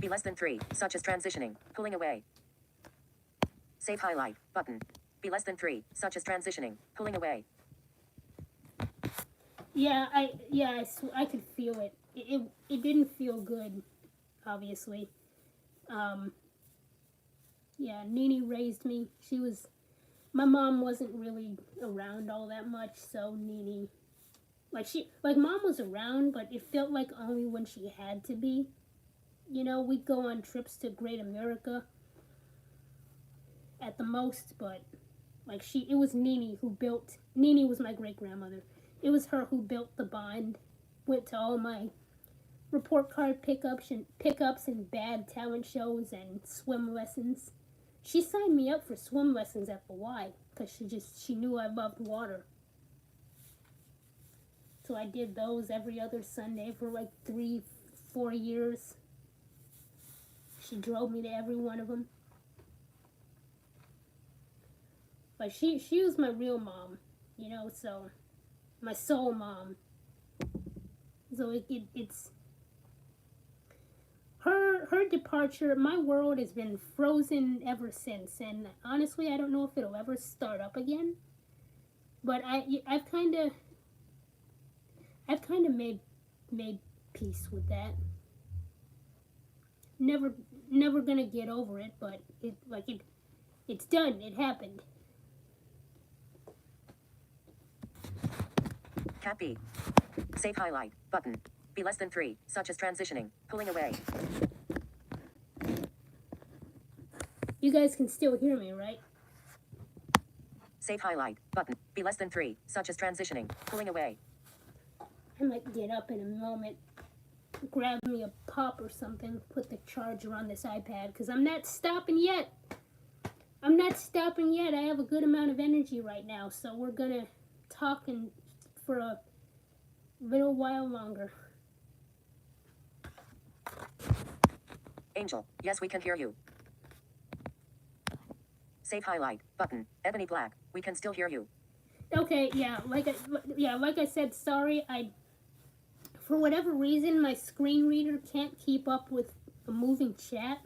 Be less than 3, such as transitioning, pulling away. Save highlight, button. Be less than 3, such as transitioning, pulling away. Yeah, I could feel it. It didn't feel good, obviously. Yeah, Nene raised me. My mom wasn't really around all that much, so Nene Like mom was around, but it felt like only when she had to be. You know, we'd go on trips to Great America at the most, but like it was Nini was my great grandmother. It was her who built the bond, went to all my report card pickups and bad talent shows and swim lessons. She signed me up for swim lessons at the Y because she knew I loved water. So I did those every other Sunday for like 3, 4 years. She drove me to every one of them. But she was my real mom, you know, so my soul mom. So it's her departure. My world has been frozen ever since, and honestly, I don't know if it'll ever start up again. But I've kind of made peace with that. Never gonna get over it, but it's done. It happened. Cat B. Save highlight. Button. Be less than 3, such as transitioning, pulling away. You guys can still hear me, right? Save highlight. Button. Be less than 3, such as transitioning, pulling away. I might get up in a moment, grab me a pop or something, put the charger on this iPad, because I'm not stopping yet. I have a good amount of energy right now, so we're gonna talk for a little while longer. Angel, yes, we can hear you. Save highlight. Button. Ebony Black, we can still hear you. Okay, like I said, sorry, for whatever reason, my screen reader can't keep up with a moving chat.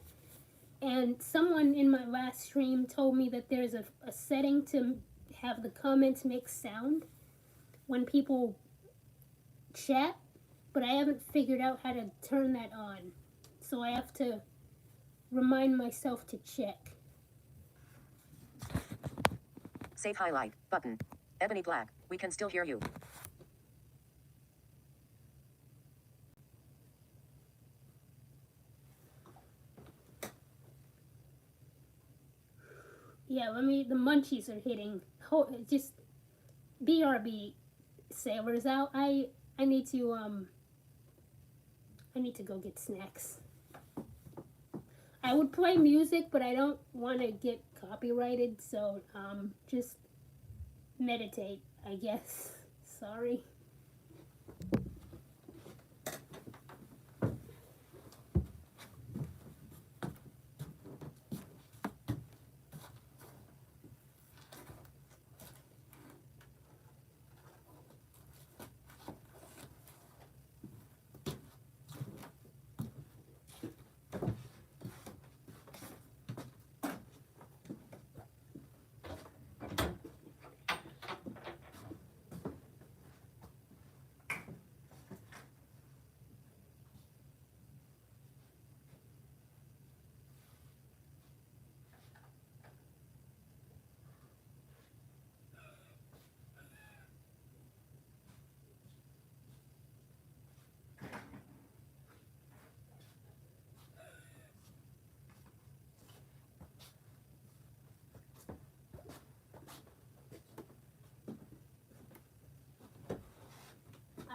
And someone in my last stream told me that there's a setting to have the comments make sound when people chat, but I haven't figured out how to turn that on. So I have to remind myself to check. Save highlight. Button. Ebony Black, we can still hear you. Yeah, the munchies are hitting. Just BRB, sailors out. I need to go get snacks. I would play music, but I don't want to get copyrighted, so just meditate, I guess. Sorry.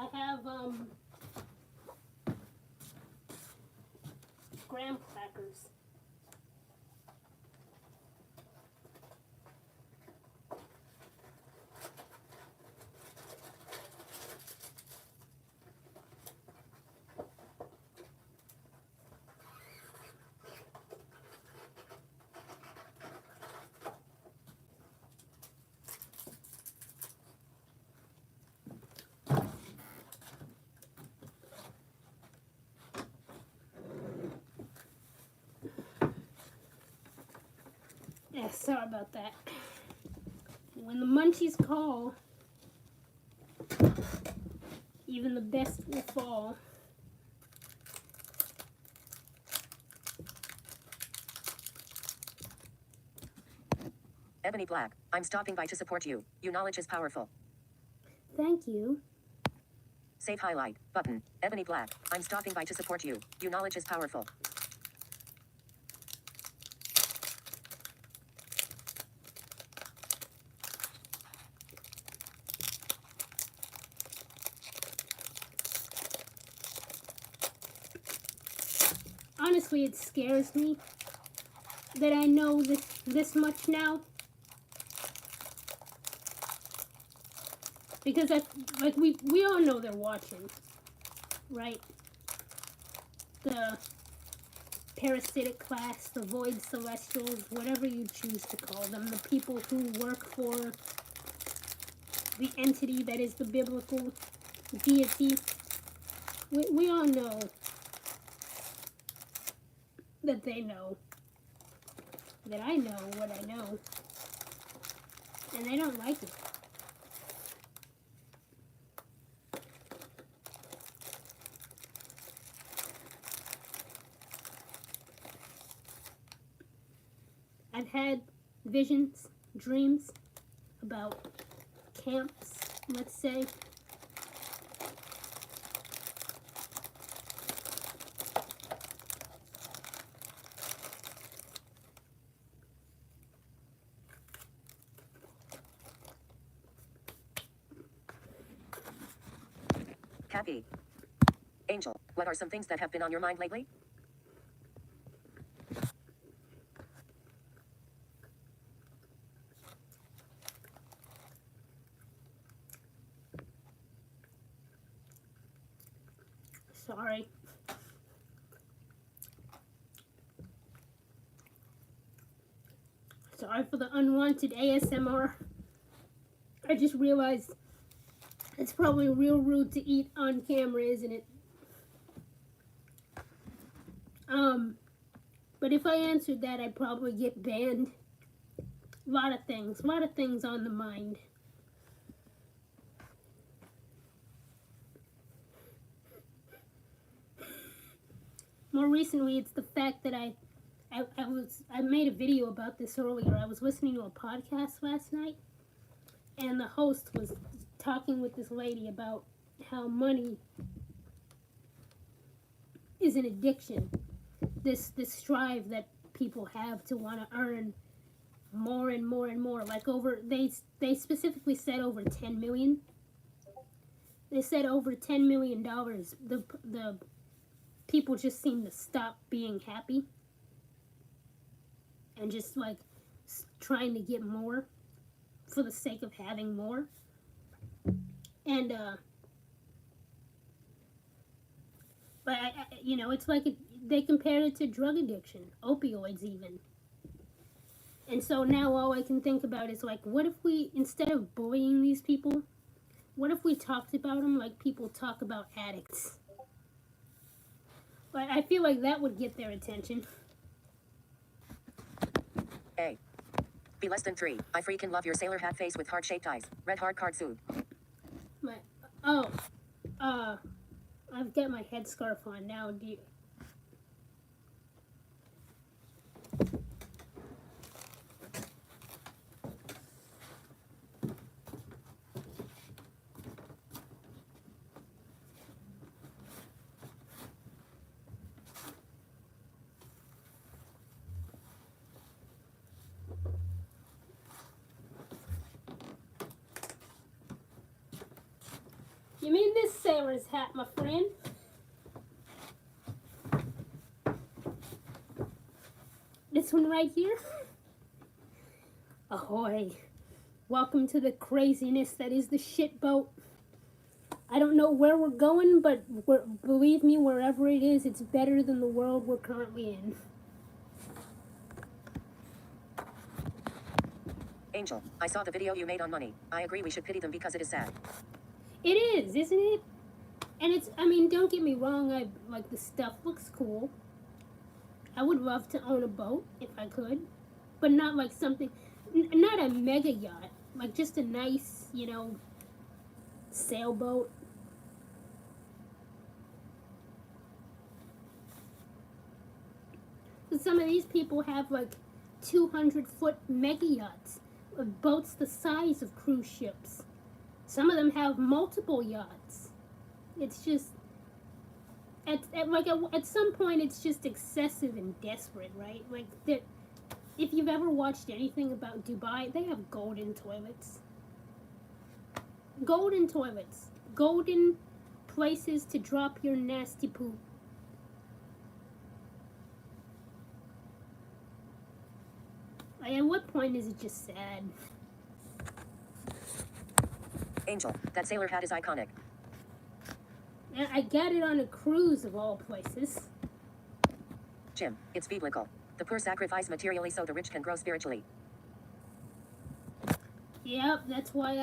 I have graham crackers. Yeah, sorry about that. When the munchies call, even the best will fall. Ebony Black, I'm stopping by to support you. Your knowledge is powerful. Thank you. Save highlight. Button. Ebony Black. I'm stopping by to support you. Your knowledge is powerful. Honestly, it scares me that I know this much now. Because we all know they're watching, right? The parasitic class, the void celestials, whatever you choose to call them, the people who work for the entity that is the biblical deity. We all know that they know that I know what I know, and they don't like it. I've had visions, dreams about camps, let's say. Cappy. Angel, what are some things that have been on your mind lately? Sorry. Sorry for the unwanted ASMR. I just realized it's probably real rude to eat on camera, isn't it? But if I answered that, I'd probably get banned. A lot of things on the mind. More recently, it's the fact that I made a video about this earlier. I was listening to a podcast last night, and the host was talking with this lady about how money is an addiction. This strive that people have to want to earn more and more and more. Like they specifically said over 10 million. They said over $10 million. The people just seem to stop being happy and just like trying to get more for the sake of having more. And but it's like they compared it to drug addiction, opioids even. And so now all I can think about is like, what if we, instead of bullying these people, what if we talked about them like people talk about addicts? But I feel like that would get their attention. A. Be less than 3. I freaking love your sailor hat face with heart-shaped eyes. Red heart card suit. I've got my headscarf on now. Do you... You mean this sailor's hat, my friend? This one right here? Ahoy. Welcome to the craziness that is the shit boat. I don't know where we're going, but believe me, wherever it is, it's better than the world we're currently in. Angel, I saw the video you made on money. I agree we should pity them because it is sad. It is, isn't it? And it's, I mean, don't get me wrong, the stuff looks cool. I would love to own a boat if I could, but not like something, not a mega yacht, like just a nice, sailboat. Some of these people have like 200-foot mega yachts, boats the size of cruise ships. Some of them have multiple yachts. It's just at some point it's just excessive and desperate, right? Like that. If you've ever watched anything about Dubai, they have golden toilets. Golden toilets. Golden places to drop your nasty poop. Like, at what point is it just sad? Angel, that sailor hat is iconic. And I got it on a cruise of all places. Jim, it's biblical. The poor sacrifice materially so the rich can grow spiritually. Yep, that's why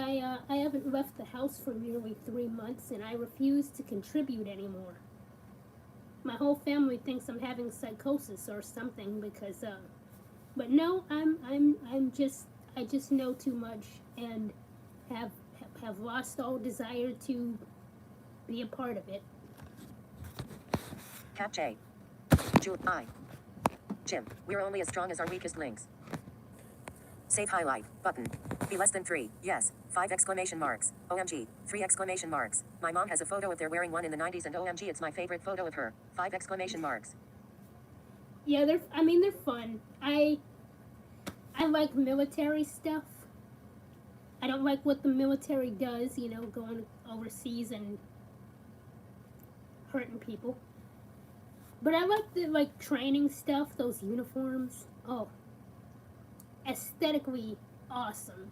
I haven't left the house for nearly 3 months, and I refuse to contribute anymore. My whole family thinks I'm having psychosis or something because, but no, I just know too much and have lost all desire to be a part of it. Cap J. I. Jim, we're only as strong as our weakest links. Save highlight button. Be less than 3. Yes. 5 exclamation marks. OMG. 3 exclamation marks. My mom has a photo of they're wearing one in the 90s and OMG it's my favorite photo of her. 5 exclamation marks. Yeah, they're fun. I like military stuff. I don't like what the military does, you know, going overseas and hurting people. But I like the training stuff, those uniforms. Oh, aesthetically awesome.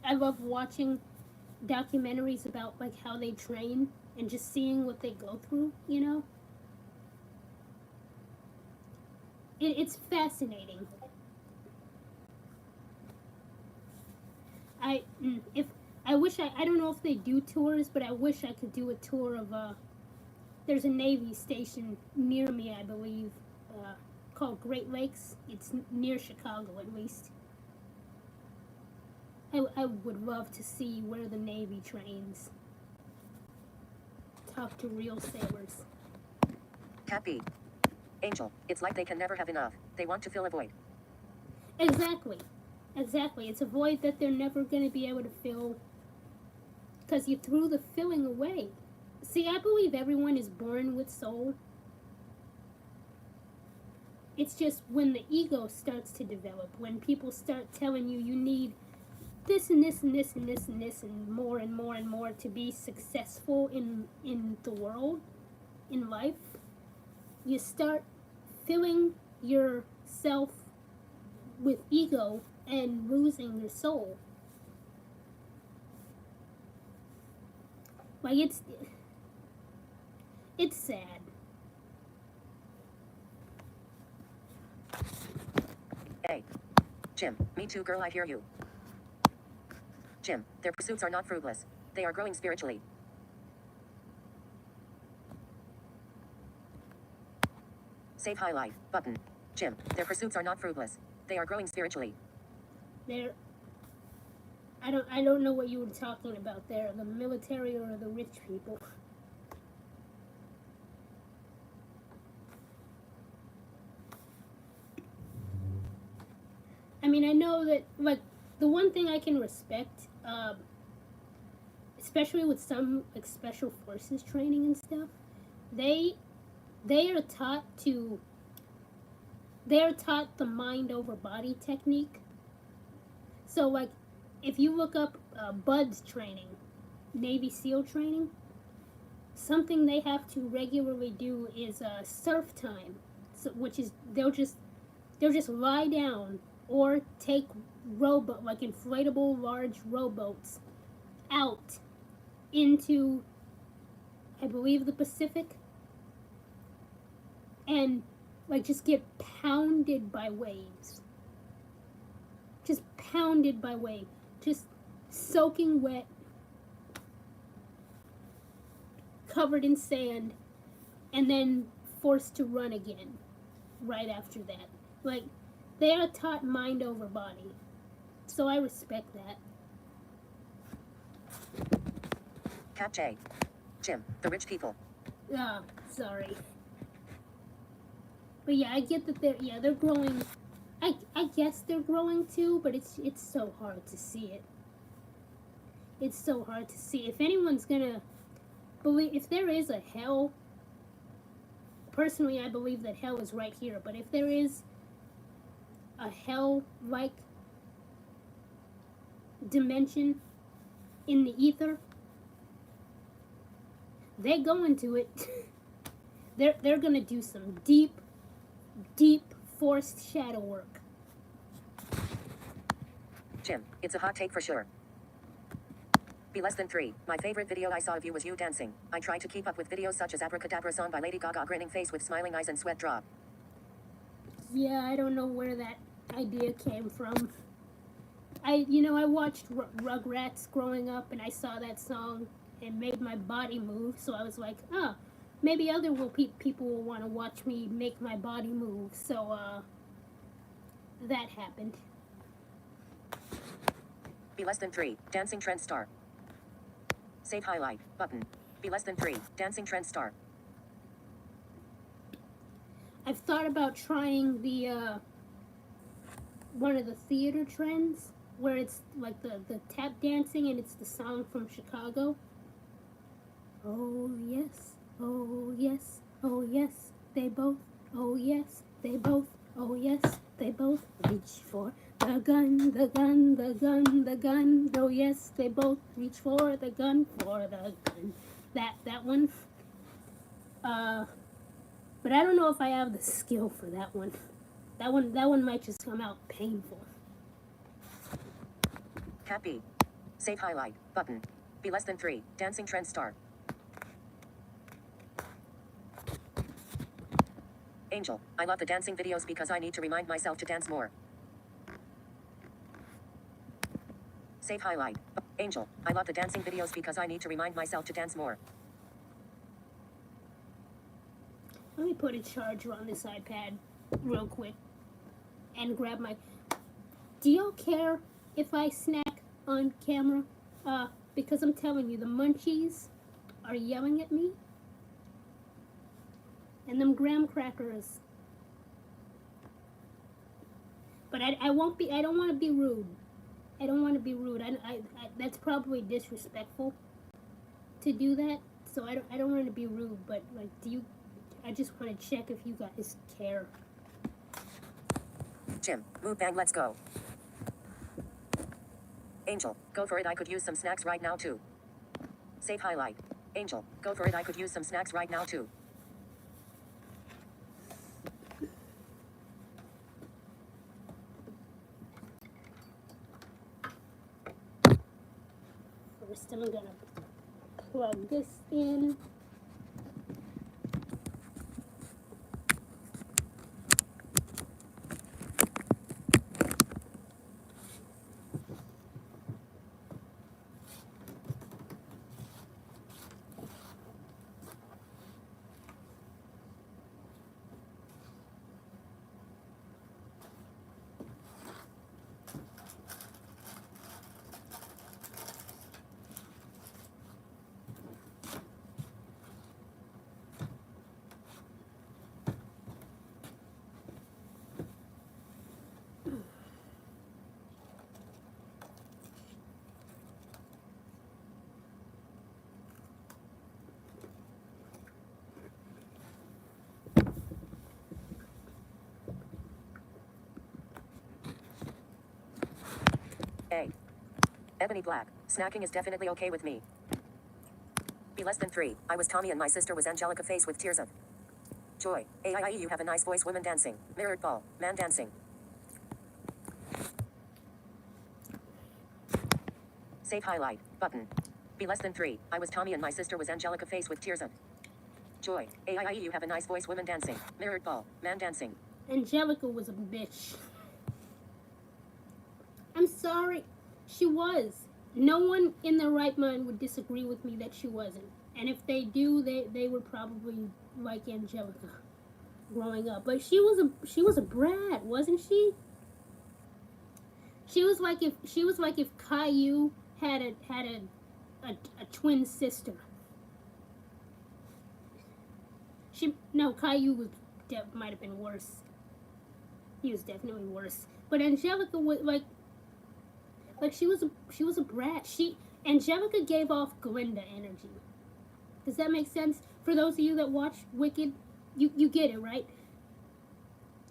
I love watching documentaries about how they train and just seeing what they go through, you know? It's fascinating. I don't know if they do tours, but I wish I could do a tour of there's a Navy station near me, I believe, called Great Lakes. It's near Chicago, at least. I would love to see where the Navy trains. Talk to real sailors. Cat B. Angel, it's like they can never have enough. They want to fill a void. Exactly. It's a void that they're never going to be able to fill because you threw the filling away. See, I believe everyone is born with soul. It's just when the ego starts to develop, when people start telling you you need this and this and this and this and this and more and more and more to be successful in the world, in life, you start filling yourself with ego and losing your soul. Like, it's sad. Hey. Jim, me too girl, I hear you. Jim, their pursuits are not fruitless. They are growing spiritually. Save highlight button. Jim, their pursuits are not fruitless. They are growing spiritually. I don't know what you were talking about there, the military or the rich people. I mean, I know that, the one thing I can respect, especially with some, special forces training and stuff, they are taught the mind over body technique. So, if you look up BUDS training, Navy SEAL training, something they have to regularly do is surf time, which is they'll just lie down or take inflatable large rowboats out into, I believe, the Pacific, and just get pounded by waves. Just pounded by waves. Just soaking wet, covered in sand, and then forced to run again right after that. They are taught mind over body. So I respect that. Cat J. Jim, the rich people. Sorry. But yeah, I get that they're growing. I guess they're growing too, but it's so hard to see it. it's so hard to see. If anyone's gonna believe, if there is a hell, personally I believe that hell is right here, but if there is a hell-like dimension in the ether, they go into it. they're gonna do some deep forced shadow work. Jim, it's a hot take for sure. Be less than 3. My favorite video I saw of you was you dancing. I try to keep up with videos such as Abracadabra song by Lady Gaga, grinning face with smiling eyes and sweat drop. Yeah, I don't know where that idea came from. I watched Rugrats growing up, and I saw that song and made my body move. So I was like, oh, maybe other people will want to watch me make my body move. So that happened. Be less than 3. Dancing trend star. Save highlight button. Be less than 3. Dancing trend star. I've thought about trying the one of the theater trends where it's like the tap dancing and it's the song from Chicago. Oh yes, oh yes, oh yes, they both, oh yes, they both, oh yes, they both reach for the gun, the gun, the gun, the gun, oh yes, they both reach for the gun, for the gun. That one. But I don't know if I have the skill for that one. That one might just come out painful. Cat B. Save highlight button. Be less than 3. Dancing trend star. Angel, I love the dancing videos because I need to remind myself to dance more. Save highlight. Angel, I love the dancing videos because I need to remind myself to dance more. Let me put a charger on this iPad real quick and grab my... Do y'all care if I snack on camera? Because I'm telling you, the munchies are yelling at me. And them graham crackers. But I don't want to be rude. I don't want to be rude. That's probably disrespectful to do that. So I don't want to be rude, but like, I just want to check if you guys care. Jim, move bang, let's go. Angel, go for it, I could use some snacks right now too. Save highlight. Angel, go for it, I could use some snacks right now too. First, I'm gonna plug this in. A. Ebony Black. Snacking is definitely okay with me. Be less than 3. I was Tommy and my sister was Angelica face with tears of joy. AIIE, you have a nice voice, women dancing. Mirrored ball. Man dancing. Save highlight button. Be less than 3. I was Tommy and my sister was Angelica face with tears of joy. AIIE, you have a nice voice, women dancing. Mirrored ball. Man dancing. Angelica was a bitch. I'm sorry. She was. No one in their right mind would disagree with me that she wasn't. And if they do, they were probably like Angelica growing up. But she was a brat, wasn't she? She was like if Caillou had a twin sister. Caillou might have been worse. He was definitely worse. But Angelica was like she was a brat. Angelica gave off Glinda energy. Does that make sense? For those of you that watch Wicked, you get it, right?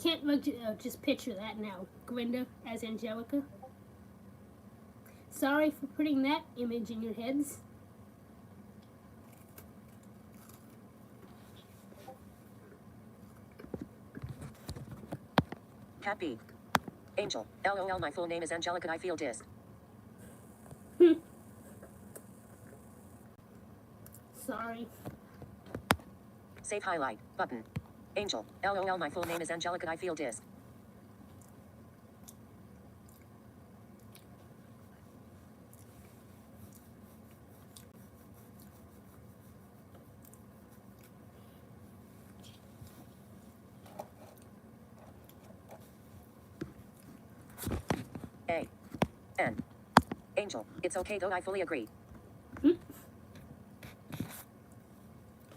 Can't like just picture that now. Glinda as Angelica. Sorry for putting that image in your heads. Cat B. Angel. LOL, my full name is Angelica. I feel dissed. Sorry. Save highlight. Button. Angel. LOL, my full name is Angelica. I feel dissed. A. N. Angel. It's okay though, I fully agree.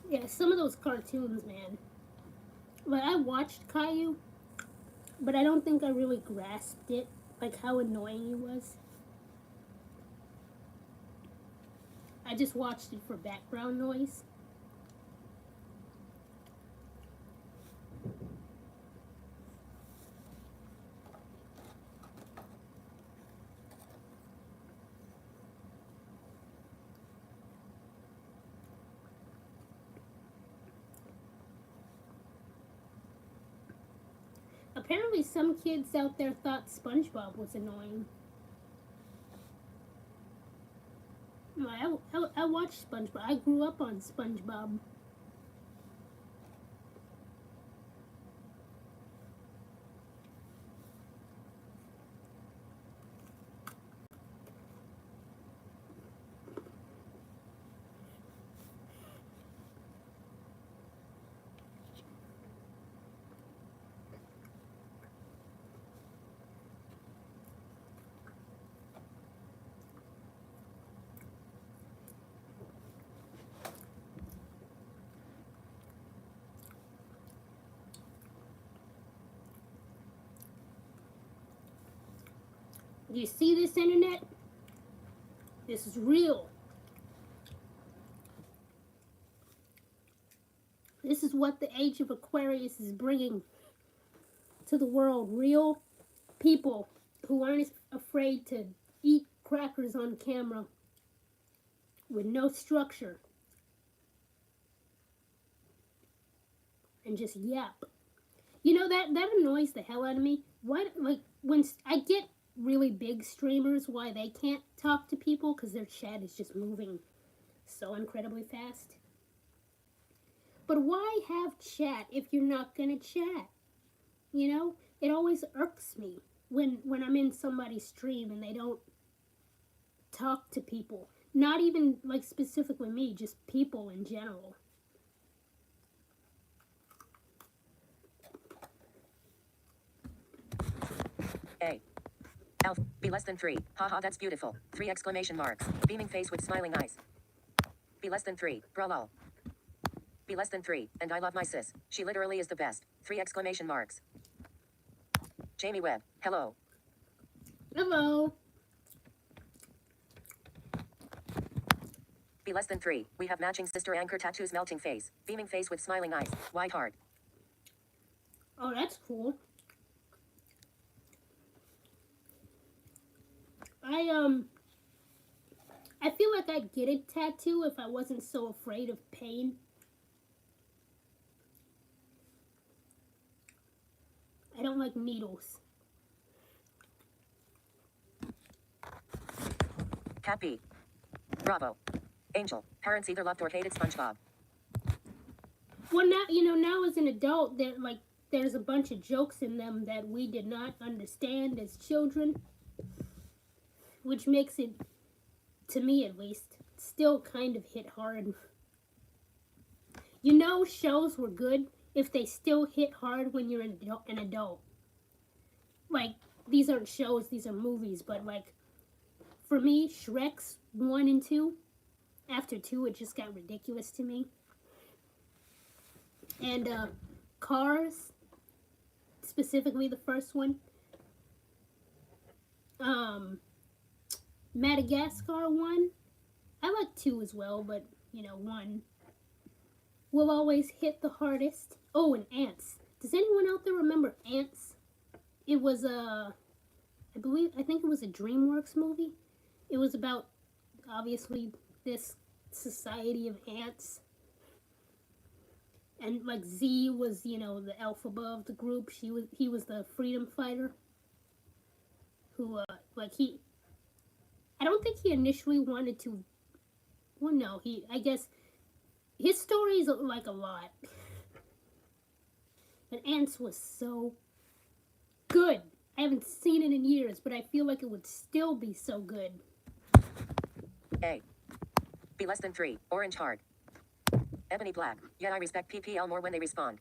Yeah, some of those cartoons, man. Like, I watched Caillou, but I don't think I really grasped it, like how annoying he was. I just watched it for background noise. Apparently, some kids out there thought SpongeBob was annoying. I watched SpongeBob. I grew up on SpongeBob. You see this, internet? This is real. This is what the age of Aquarius is bringing to the world. Real people who aren't afraid to eat crackers on camera with no structure and just yap. You know, that annoys the hell out of me. Why, like, when I get really big streamers, why they can't talk to people, because their chat is just moving so incredibly fast. But why have chat if you're not gonna chat? You know, it always irks me when I'm in somebody's stream and they don't talk to people. Not even like specifically me, just people in general. A. Alf. Be less than 3. Haha, that's beautiful. 3 exclamation marks. Beaming face with smiling eyes. Be less than 3. Bralol. Be less than 3. And I love my sis. She literally is the best. 3 exclamation marks. Jamie Webb. Hello. Hello. Be less than 3. We have matching sister anchor tattoos. Melting face. Beaming face with smiling eyes. Wide heart. Oh, that's cool. I feel like I'd get a tattoo if I wasn't so afraid of pain. I don't like needles. Cat B. Bravo. Angel. Parents either loved or hated SpongeBob. Well, now, you know, now as an adult, there's a bunch of jokes in them that we did not understand as children, which makes it, to me at least, still kind of hit hard. You know, shows were good if they still hit hard when you're an adult. Like, these aren't shows, these are movies, but like, for me, Shrek's 1 and 2, after 2 it just got ridiculous to me. And Cars, specifically the first one. Madagascar 1, I like 2 as well, but 1 will always hit the hardest. Oh, and Ants. Does anyone out there remember Ants? It was I think it was a DreamWorks movie. It was about, obviously, this society of ants. And like Z was, the alpha of the group. He was the freedom fighter. Who I don't think he initially wanted to. Well, no, I guess his story is like a lot. But Ants was so good. I haven't seen it in years, but I feel like it would still be so good. A. Be less than 3. Orange heart. Ebony black. Yet I respect PPL more when they respond.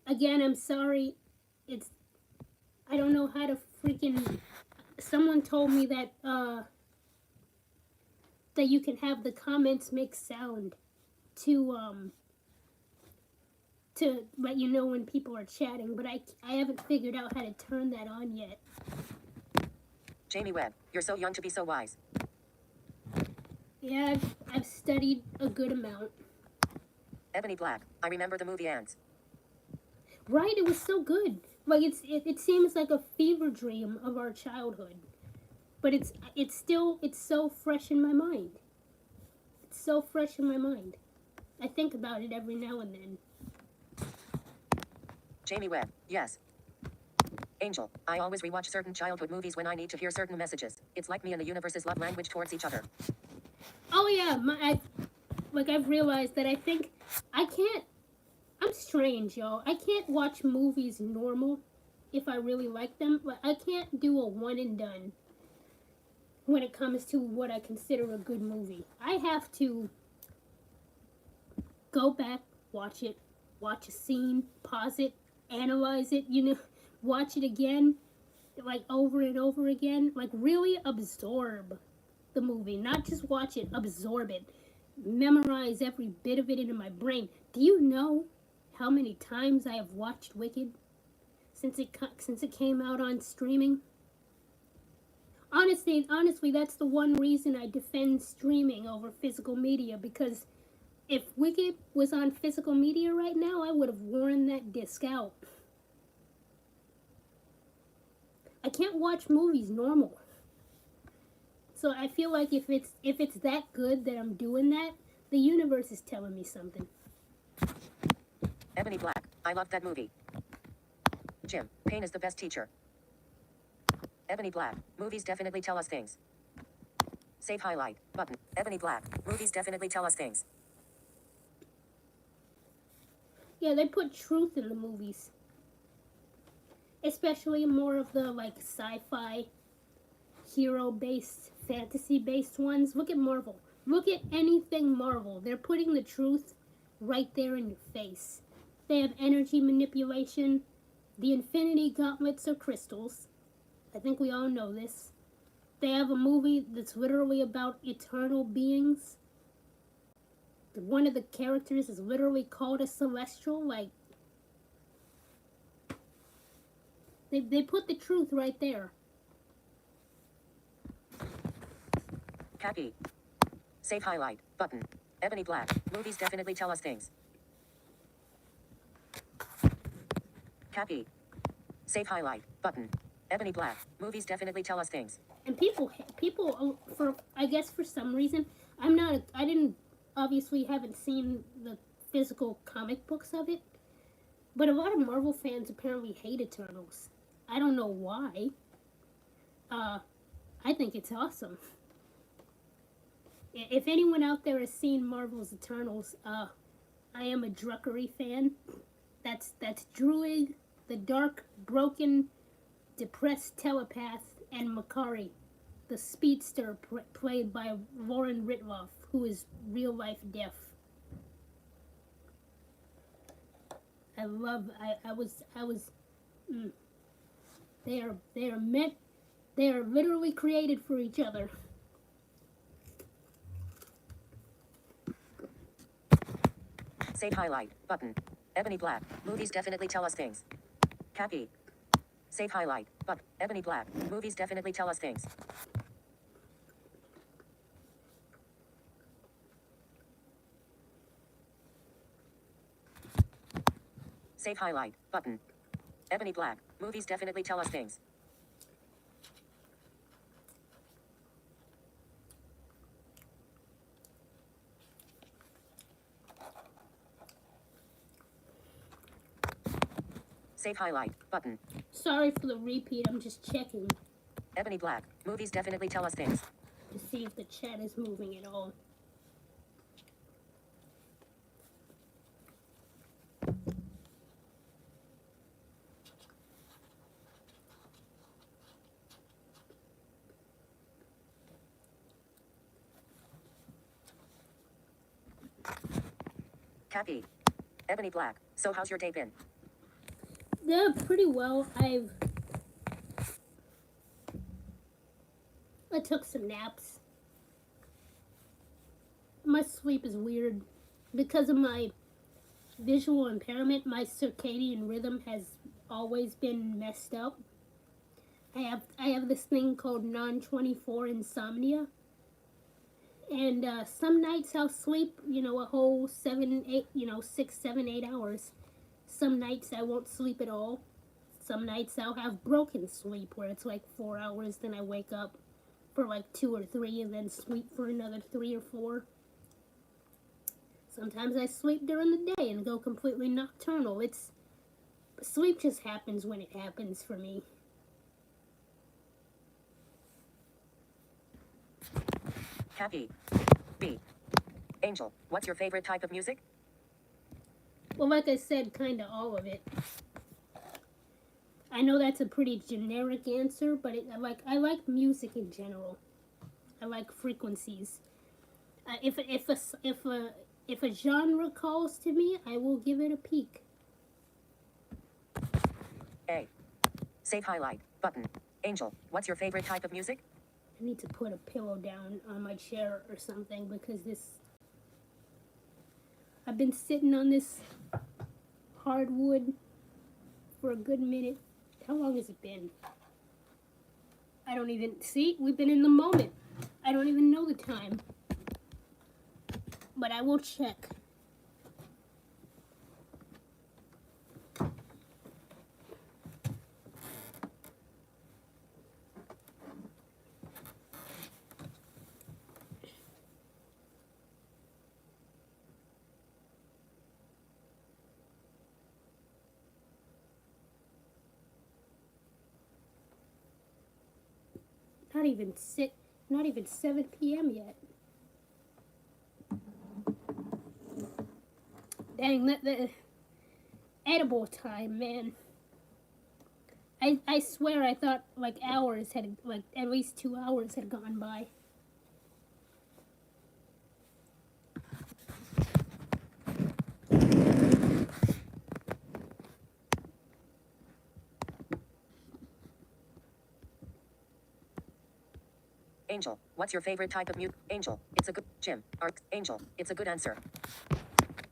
Again, I'm sorry. I don't know how to freaking. Someone told me that that you can have the comments make sound to let you know when people are chatting, but I haven't figured out how to turn that on yet. Jamie Webb, you're so young to be so wise. Yeah, I've studied a good amount. Ebony Black, I remember the movie Ants. Right, it was so good. Like it seems like a fever dream of our childhood, but it's so fresh in my mind. It's so fresh in my mind. I think about it every now and then. Jamie Webb, yes. Angel, I always rewatch certain childhood movies when I need to hear certain messages. It's like me and the universe's love language towards each other. Oh yeah, I've realized that I think I can't. I'm strange, y'all. I can't watch movies normal if I really like them. Like I can't do a one and done when it comes to what I consider a good movie. I have to go back, watch a scene, pause it, analyze it, watch it again, like over and over again, like really absorb the movie, not just watch it, absorb it, memorize every bit of it into my brain. Do you know how many times I have watched Wicked since it came out on streaming? Honestly, that's the one reason I defend streaming over physical media, because if Wicked was on physical media right now, I would have worn that disc out. I can't watch movies normal. So I feel like if it's that good that I'm doing that, the universe is telling me something. Ebony Black, I loved that movie. Jim, pain is the best teacher. Ebony Black, movies definitely tell us things. Save highlight, button. Ebony Black, movies definitely tell us things. Yeah, they put truth in the movies. Especially more of the like sci-fi, hero-based, fantasy-based ones. Look at Marvel. Look at anything Marvel. They're putting the truth right there in your face. They have energy manipulation. The Infinity Gauntlets are crystals. I think we all know this. They have a movie that's literally about eternal beings. One of the characters is literally called a celestial. Like, they put the truth right there. Cappy. Save highlight, button. Ebony Black, movies definitely tell us things. Cappy. Save highlight, button. Ebony Black, movies definitely tell us things. And people, for I guess for some reason, I didn't, obviously haven't seen the physical comic books of it, but a lot of Marvel fans apparently hate Eternals. I don't know why. I think it's awesome. If anyone out there has seen Marvel's Eternals, I am a Druckery fan. That's Druig, the dark, broken, depressed telepath, and Makari, the speedster played by Lauren Ritloff, who is real life deaf. I was. They are literally created for each other. Save highlight, button. Ebony Black, movies definitely tell us things. Cappy. Save highlight. But Ebony Black. Movies definitely tell us things. Save highlight. Button. Ebony Black. Movies definitely tell us things. Save highlight. Button. Sorry for the repeat. I'm just checking Ebony Black. Movies definitely tell us things. to see if the chat is moving at all. Cappy. Ebony Black. So how's your day been? Yeah, pretty well. I took some naps. My sleep is weird. Because of my visual impairment, my circadian rhythm has always been messed up. I have this thing called non-24 insomnia. And some nights I'll sleep, a whole 6, 7, 8 hours. Some nights I won't sleep at all. Some nights I'll have broken sleep where it's like 4 hours, then I wake up for like 2 or 3 and then sleep for another 3 or 4. Sometimes I sleep during the day and go completely nocturnal. Sleep just happens when it happens for me. Cappy. B. Angel. What's your favorite type of music? Well, like I said, kind of all of it. I know that's a pretty generic answer, but I like music in general. I like frequencies. If a genre calls to me, I will give it a peek. A. Save highlight. Button. Angel. What's your favorite type of music? I need to put a pillow down on my chair or something because I've been sitting on this hardwood for a good minute. How long has it been? I don't even see. We've been in the moment. I don't even know the time. But I will check. Not even 7 p.m. yet. Dang, the edible time, man. I swear I thought like at least 2 hours had gone by. Angel. What's your favorite type of music? Angel. It's a good. Jim. Angel. It's a good answer.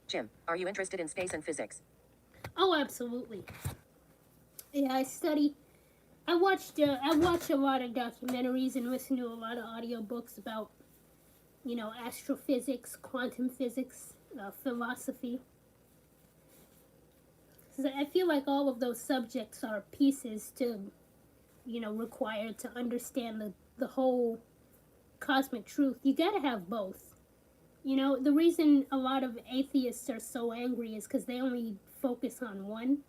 Jim. Are you interested in space and physics? Oh, absolutely. Yeah, I watch a lot of documentaries and listen to a lot of audiobooks about, astrophysics, quantum physics, philosophy. So I feel like all of those subjects are pieces to, required to understand the whole cosmic truth. You gotta have both. The reason a lot of atheists are so angry is because they only focus on one.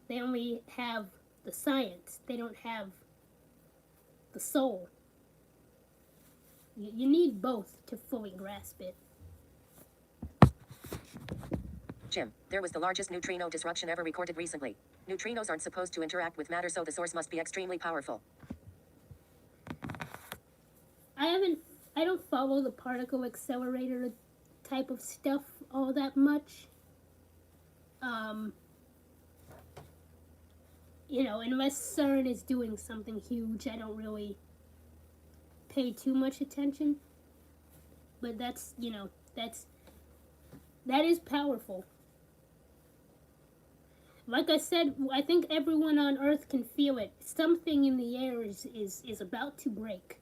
They only have the science. They don't have the soul. You need both to fully grasp it. Jim, there was the largest neutrino disruption ever recorded recently. Neutrinos aren't supposed to interact with matter, so the source must be extremely powerful. I don't follow the particle accelerator type of stuff all that much. Unless CERN is doing something huge, I don't really pay too much attention. But that is powerful. Like I said, I think everyone on Earth can feel it. Something in the air is about to break.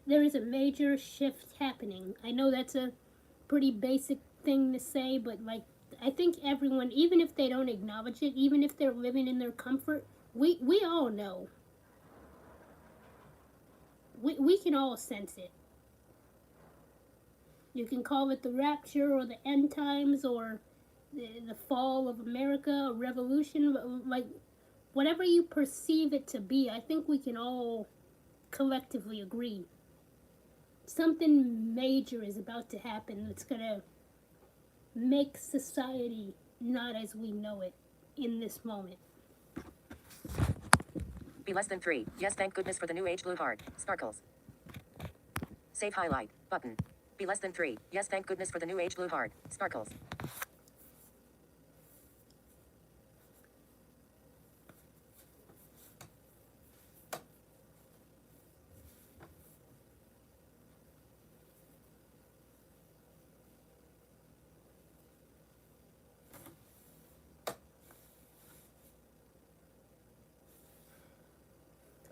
There is a major shift happening. I know that's a pretty basic thing to say, but like I think everyone, even if they don't acknowledge it, even if they're living in their comfort, we all know. We can all sense it. You can call it the rapture or the end times or the fall of America, a revolution, like whatever you perceive it to be. I think we can all collectively agree something major is about to happen that's gonna make society not as we know it in this moment. Be less than 3. Yes, thank goodness for the new age blue heart. Sparkles. Save highlight. Button. Be less than 3. Yes, thank goodness for the new age blue heart. Sparkles.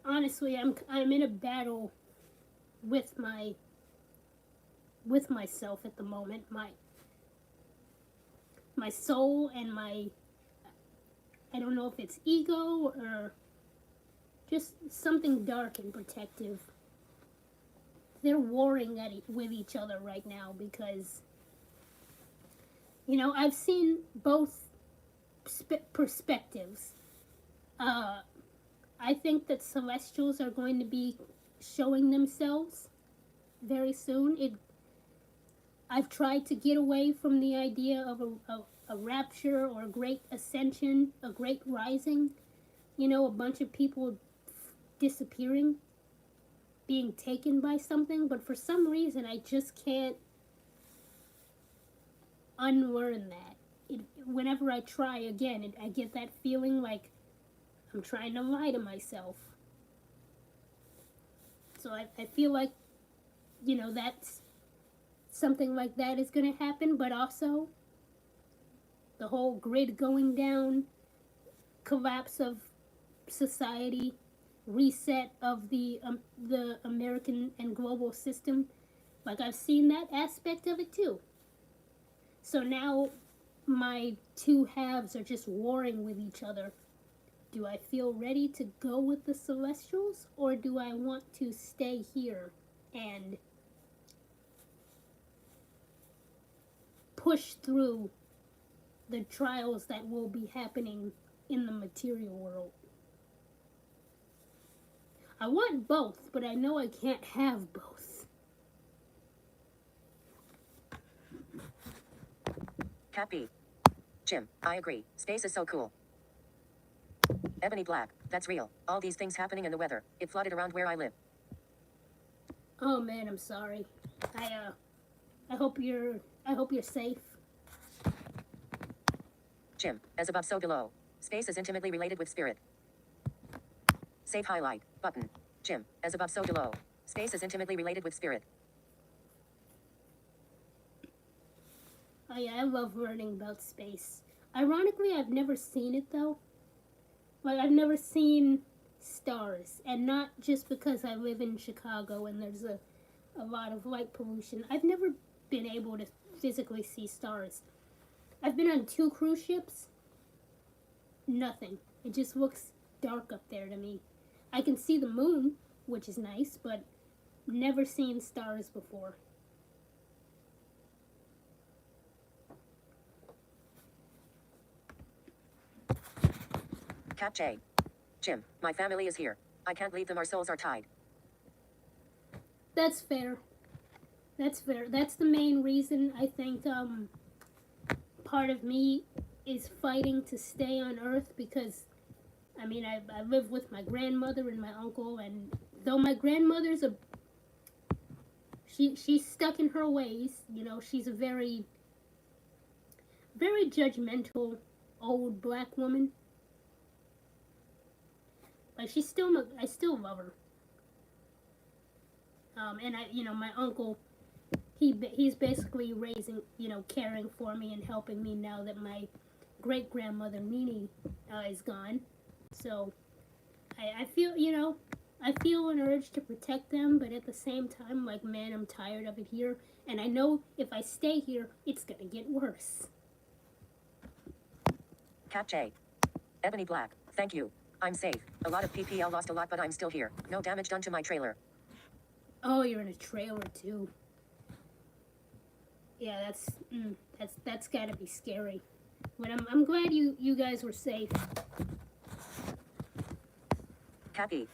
Honestly, I'm in a battle with myself at the moment. My soul and my, I don't know if it's ego or just something dark and protective. They're warring with each other right now because, I've seen both perspectives. I think that celestials are going to be showing themselves very soon. I've tried to get away from the idea of a rapture or a great ascension, a great rising. A bunch of people disappearing, being taken by something, but for some reason I just can't unlearn that. Whenever I try again, I get that feeling like I'm trying to lie to myself. So I feel like, that's something like that is going to happen, but also the whole grid going down, collapse of society, reset of the American and global system. Like I've seen that aspect of it too. So now my two halves are just warring with each other. Do I feel ready to go with the Celestials, or do I want to stay here and push through the trials that will be happening in the material world? I want both, but I know I can't have both. Cat B. Jim, I agree. Space is so cool. Ebony Black, that's real. All these things happening in the weather. It flooded around where I live. Oh man, I'm sorry. I hope you're safe. Jim, as above so below. Space is intimately related with spirit. Save highlight. Button. Jim, as above so below. Space is intimately related with spirit. Oh yeah, I love learning about space. Ironically, I've never seen it though. Like I've never seen stars, and not just because I live in Chicago and there's a lot of light pollution. I've never been able to physically see stars. I've been on 2 cruise ships. Nothing. It just looks dark up there to me. I can see the moon, which is nice, but never seen stars before. Cat J. Jim, my family is here. I can't leave them, our souls are tied. That's fair. That's fair. That's the main reason I think part of me is fighting to stay on Earth because, I mean, I live with my grandmother and my uncle, and though my grandmother's she's stuck in her ways, she's a very, very judgmental old black woman. But I still love her. And my uncle, he's basically raising, caring for me and helping me now that my great grandmother Nini is gone. So I feel, you know, I feel an urge to protect them, but at the same time, like, man, I'm tired of it here. And I know if I stay here, it's gonna get worse. Cat J. Ebony Black. Thank you. I'm safe. A lot of PPL lost a lot, but I'm still here. No damage done to my trailer. Oh, you're in a trailer too. Yeah, that's gotta be scary. But I'm glad you guys were safe. Cappy.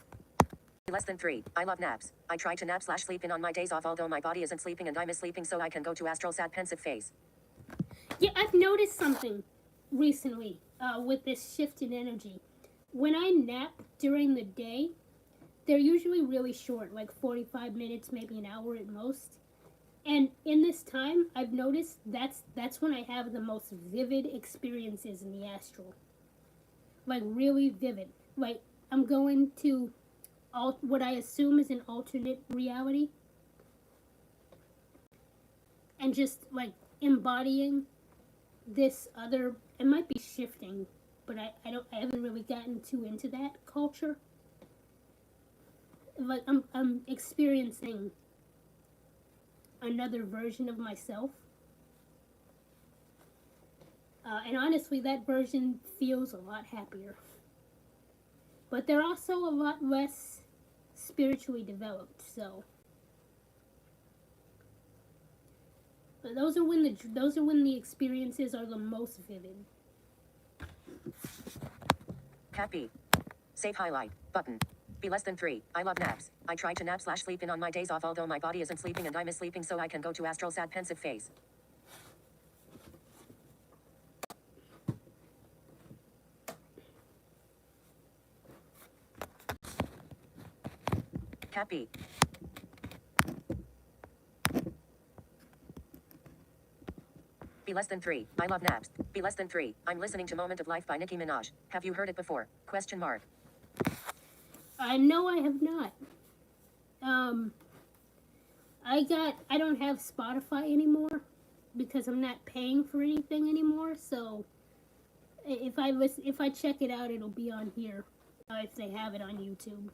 Less than 3. I love naps. I try to nap/sleep in on my days off, although my body isn't sleeping and I miss sleeping, so I can go to astral sad pensive phase. Yeah, I've noticed something recently with this shift in energy. When I nap during the day, they're usually really short, like 45 minutes, maybe an hour at most. And in this time, I've noticed that's when I have the most vivid experiences in the astral. Like, really vivid. Like, I'm going to what I assume is an alternate reality, and just like embodying this other. It might be shifting, but I haven't really gotten too into that culture. Like, I'm experiencing another version of myself, and honestly, that version feels a lot happier. But they're also a lot less spiritually developed. So, but those are when the experiences are the most vivid. Cat B. Save highlight. Button. Be less than 3. I love naps. I try to nap/sleep in on my days off, although my body isn't sleeping and I miss sleeping, so I can go to astral sad pensive phase. Cat B. Be less than 3. I love naps. Be less than 3. I'm listening to Moment of Life by Nicki Minaj. Have you heard it before? Question mark. No, I have not. I don't have Spotify anymore because I'm not paying for anything anymore. So if I check it out, it'll be on here if they have it on YouTube.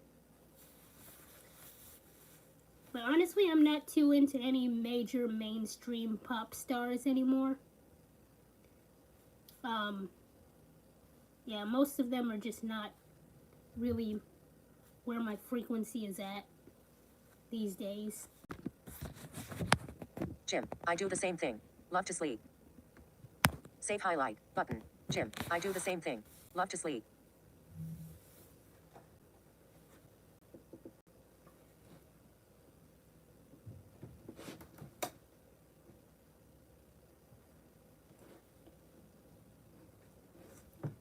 But honestly, I'm not too into any major mainstream pop stars anymore. Yeah, most of them are just not really where my frequency is at these days. Jim, I do the same thing. Love to sleep. Save highlight. Button. Jim, I do the same thing. Love to sleep.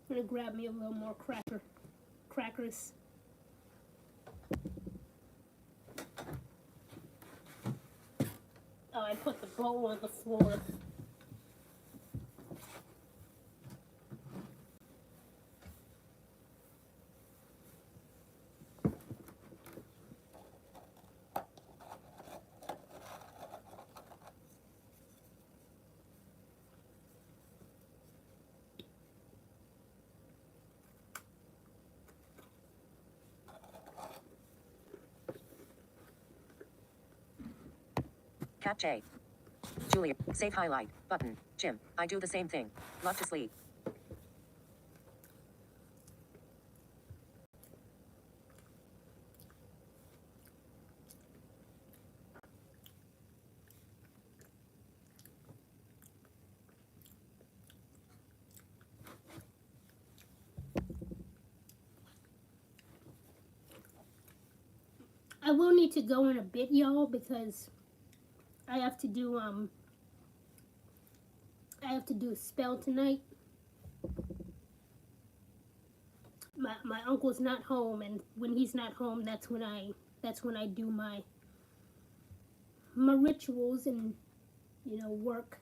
I'm gonna grab me a little more crackers. Oh, I put the bowl on the floor. Cat J. Julia, save highlight. Button. Jim, I do the same thing. Love to sleep. I will need to go in a bit, y'all, because I have to do a spell tonight. My uncle's not home, and when he's not home, that's when I do my rituals and, you know, work.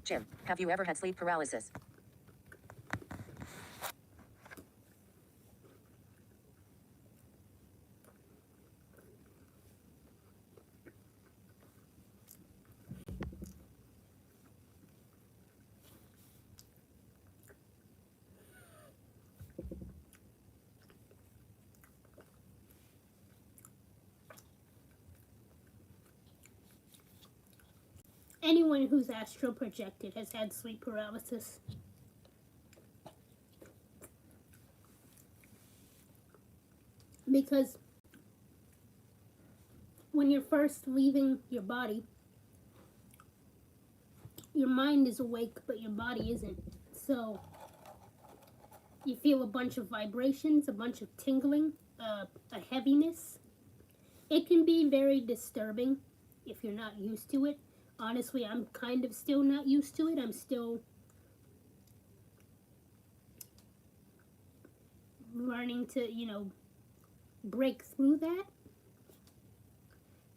Jim, have you ever had sleep paralysis? anyone who's astral projected has had sleep paralysis. Because when you're first leaving your body, your mind is awake, but your body isn't. So you feel a bunch of vibrations, a bunch of tingling, a heaviness. It can be very disturbing if you're not used to it. Honestly, I'm kind of still not used to it. I'm still learning to, break through that.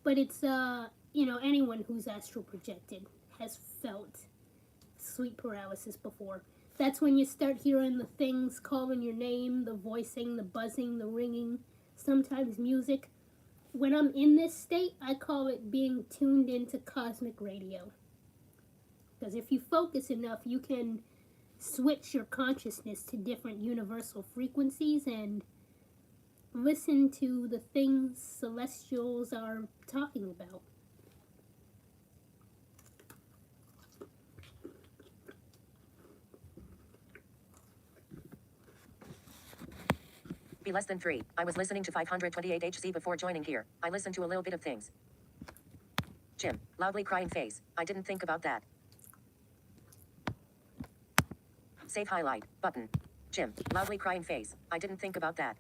But it's, anyone who's astral projected has felt sleep paralysis before. That's when you start hearing the things calling your name, the voicing, the buzzing, the ringing, sometimes music. When I'm in this state, I call it being tuned into cosmic radio. Because if you focus enough, you can switch your consciousness to different universal frequencies and listen to the things celestials are talking about. Be less than 3. I was listening to 528 HZ before joining here. I listened to a little bit of things. Jim, loudly crying face. I didn't think about that. Save highlight, button. Jim, loudly crying face. I didn't think about that.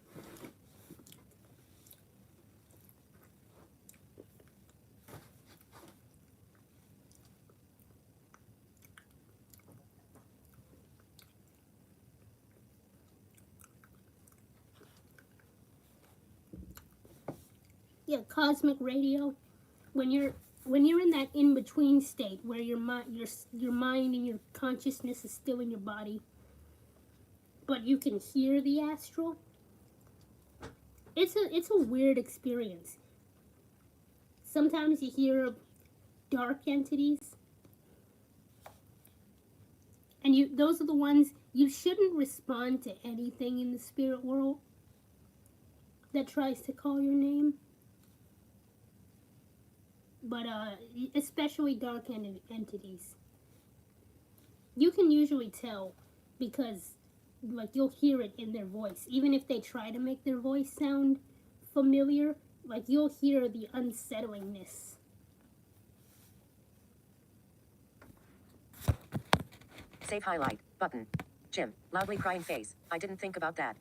Yeah, cosmic radio. When you're in that in between state where your mind and your consciousness is still in your body, but you can hear the astral. It's a weird experience. Sometimes you hear dark entities, and those are the ones you shouldn't respond to anything in the spirit world that tries to call your name. But especially dark entities, you can usually tell because you'll hear it in their voice. Even if they try to make their voice sound familiar, you'll hear the unsettlingness. Save highlight, button. Jim, loudly crying face. I didn't think about that.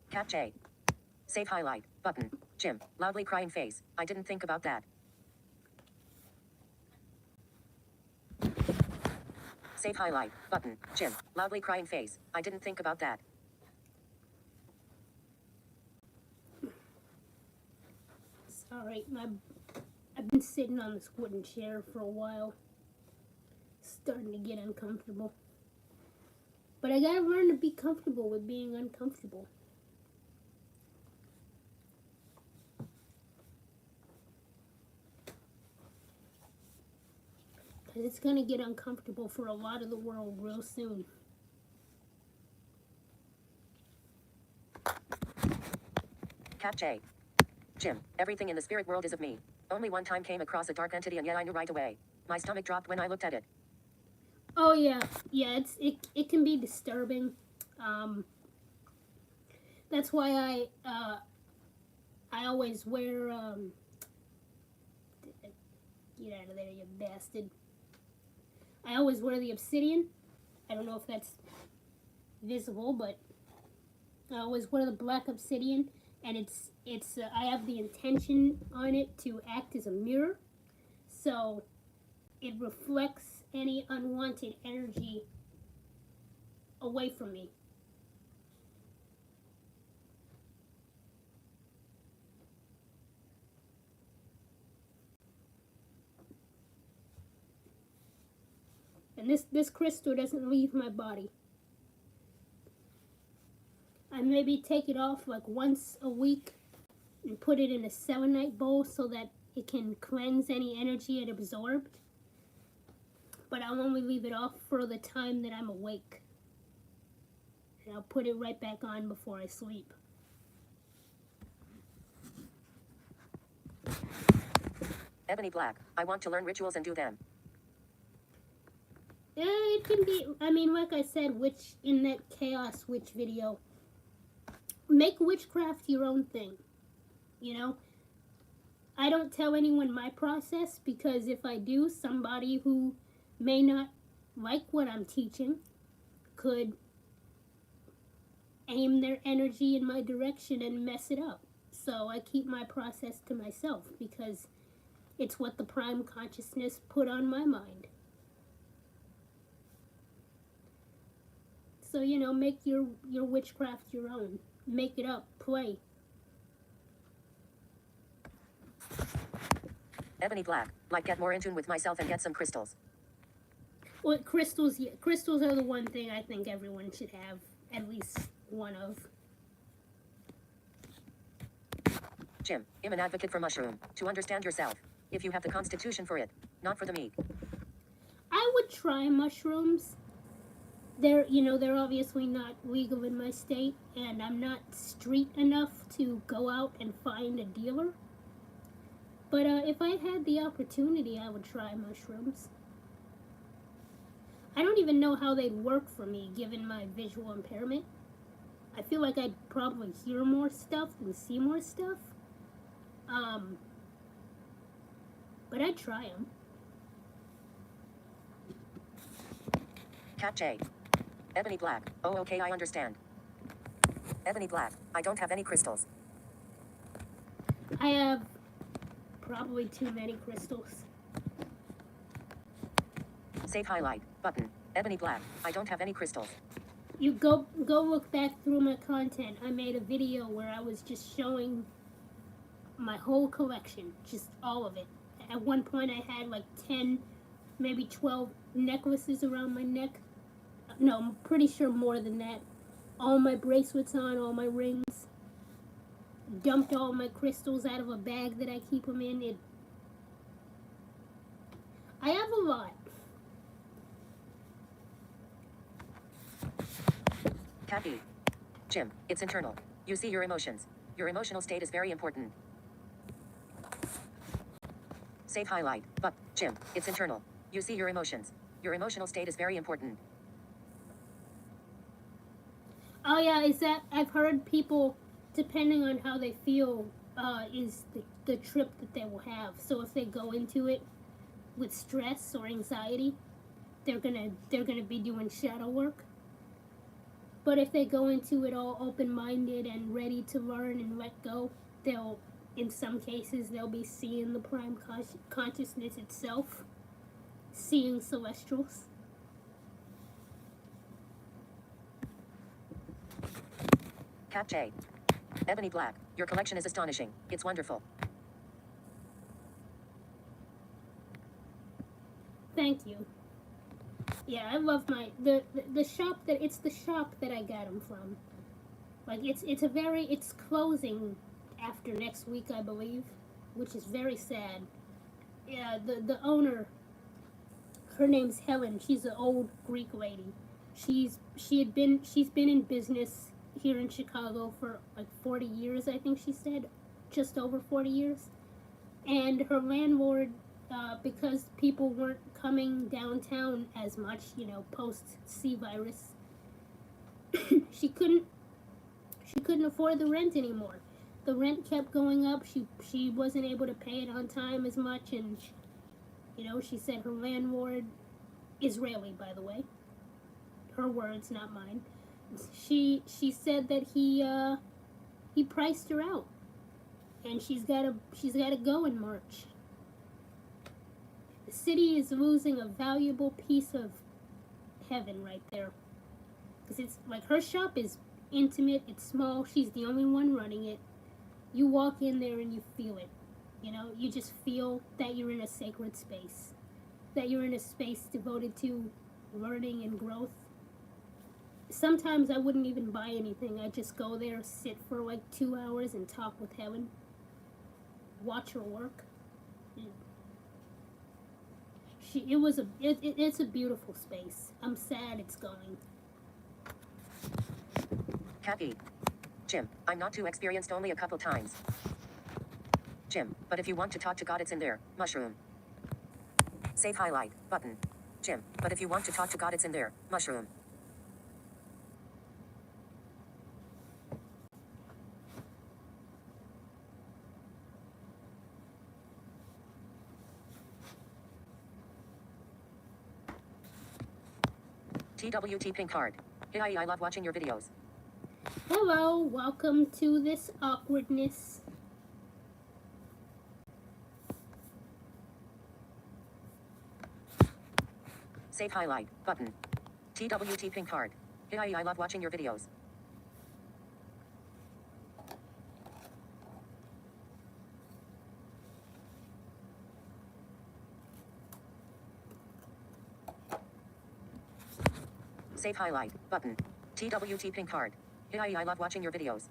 Cat J. Save highlight, button. Jim, loudly crying face. I didn't think about that. Save highlight, button. Jim, loudly crying face. I didn't think about that. Sorry, I've been sitting on this wooden chair for a while. Starting to get uncomfortable. But I gotta learn to be comfortable with being uncomfortable. Because it's gonna get uncomfortable for a lot of the world real soon. Cat J. Jim, everything in the spirit world is of me. Only one time came across a dark entity and yet I knew right away. My stomach dropped when I looked at it. Oh yeah, it can be disturbing. That's why I always wear get out of there, you bastard. I always wear the obsidian. I don't know if that's visible, but I always wear the black obsidian, and it's I have the intention on it to act as a mirror, so it reflects any unwanted energy away from me. And this crystal doesn't leave my body. I maybe take it off like once a week and put it in a selenite bowl so that it can cleanse any energy it absorbed. But I'll only leave it off for the time that I'm awake. And I'll put it right back on before I sleep. Ebony Black. I want to learn rituals and do them. It can be, I mean, like I said, in that Chaos Witch video, make witchcraft your own thing. You know? I don't tell anyone my process because if I do, somebody who may not like what I'm teaching could aim their energy in my direction and mess it up. So I keep my process to myself because it's what the prime consciousness put on my mind. So, you know, make your witchcraft your own. Make it up. Play. Ebony Black. Like get more in tune with myself and get some crystals. Well, crystals, yeah, crystals are the one thing I think everyone should have at least one of. Jim, I'm an advocate for mushroom. To understand yourself. If you have the constitution for it. Not for the meat. I would try mushrooms. They're obviously not legal in my state, and I'm not street enough to go out and find a dealer. But if I had the opportunity, I would try mushrooms. I don't even know how they'd work for me, given my visual impairment. I feel like I'd probably hear more stuff than see more stuff. But I'd try them. Cat J. Ebony Black. Oh, okay, I understand. Ebony Black. I don't have any crystals. I have probably too many crystals. Save highlight. Button. Ebony Black. I don't have any crystals. You go look back through my content. I made a video where I was just showing my whole collection, just all of it. At one point I had like 10, maybe 12 necklaces around my neck. No, I'm pretty sure more than that. All my bracelets on, all my rings. Dumped all my crystals out of a bag that I keep them in. I have a lot. Cappy. Jim, it's internal. You see your emotions. Your emotional state is very important. Save highlight. But, Jim, it's internal. You see your emotions. Your emotional state is very important. Oh yeah, is that, I've heard people, depending on how they feel, is the trip that they will have. So if they go into it with stress or anxiety, they're gonna be doing shadow work. But if they go into it all open-minded and ready to learn and let go, in some cases, they'll be seeing the prime consciousness itself, seeing celestials. Cat J. Ebony Black. Your collection is astonishing. It's wonderful. Thank you. Yeah, I love the shop it's the shop that I got them from. Like it's closing after next week, I believe, which is very sad. Yeah, the owner, her name's Helen. She's an old Greek lady. She's been in business here in Chicago for like 40 years, I think she said, just over 40 years. And her landlord, because people weren't coming downtown as much, post C virus, she couldn't afford the rent anymore. The rent kept going up. She wasn't able to pay it on time as much, and she said her landlord, Israeli by the way, her words, not mine. She said that he priced her out, and she's gotta go in March. The city is losing a valuable piece of heaven right there, because it's like her shop is intimate, it's small, she's the only one running it. You walk in there and you feel it. You just feel that you're in a sacred space, that you're in a space devoted to learning and growth. sometimes I wouldn't even buy anything. I'd just go there, sit for like 2 hours, and talk with Helen, watch her work. It's a beautiful space. I'm sad it's going. Happy. Jim, I'm not too experienced, only a couple times. Jim, but if you want to talk to God, it's in there. Mushroom. Save highlight. Button. Jim, but if you want to talk to God, it's in there. Mushroom. TWT pink card. Hey, I love watching your videos. Hello, welcome to this awkwardness. Save highlight. Button. TWT pink card. Hey, I love watching your videos. Save highlight. Button. TWT pink card. Hey, I love watching your videos.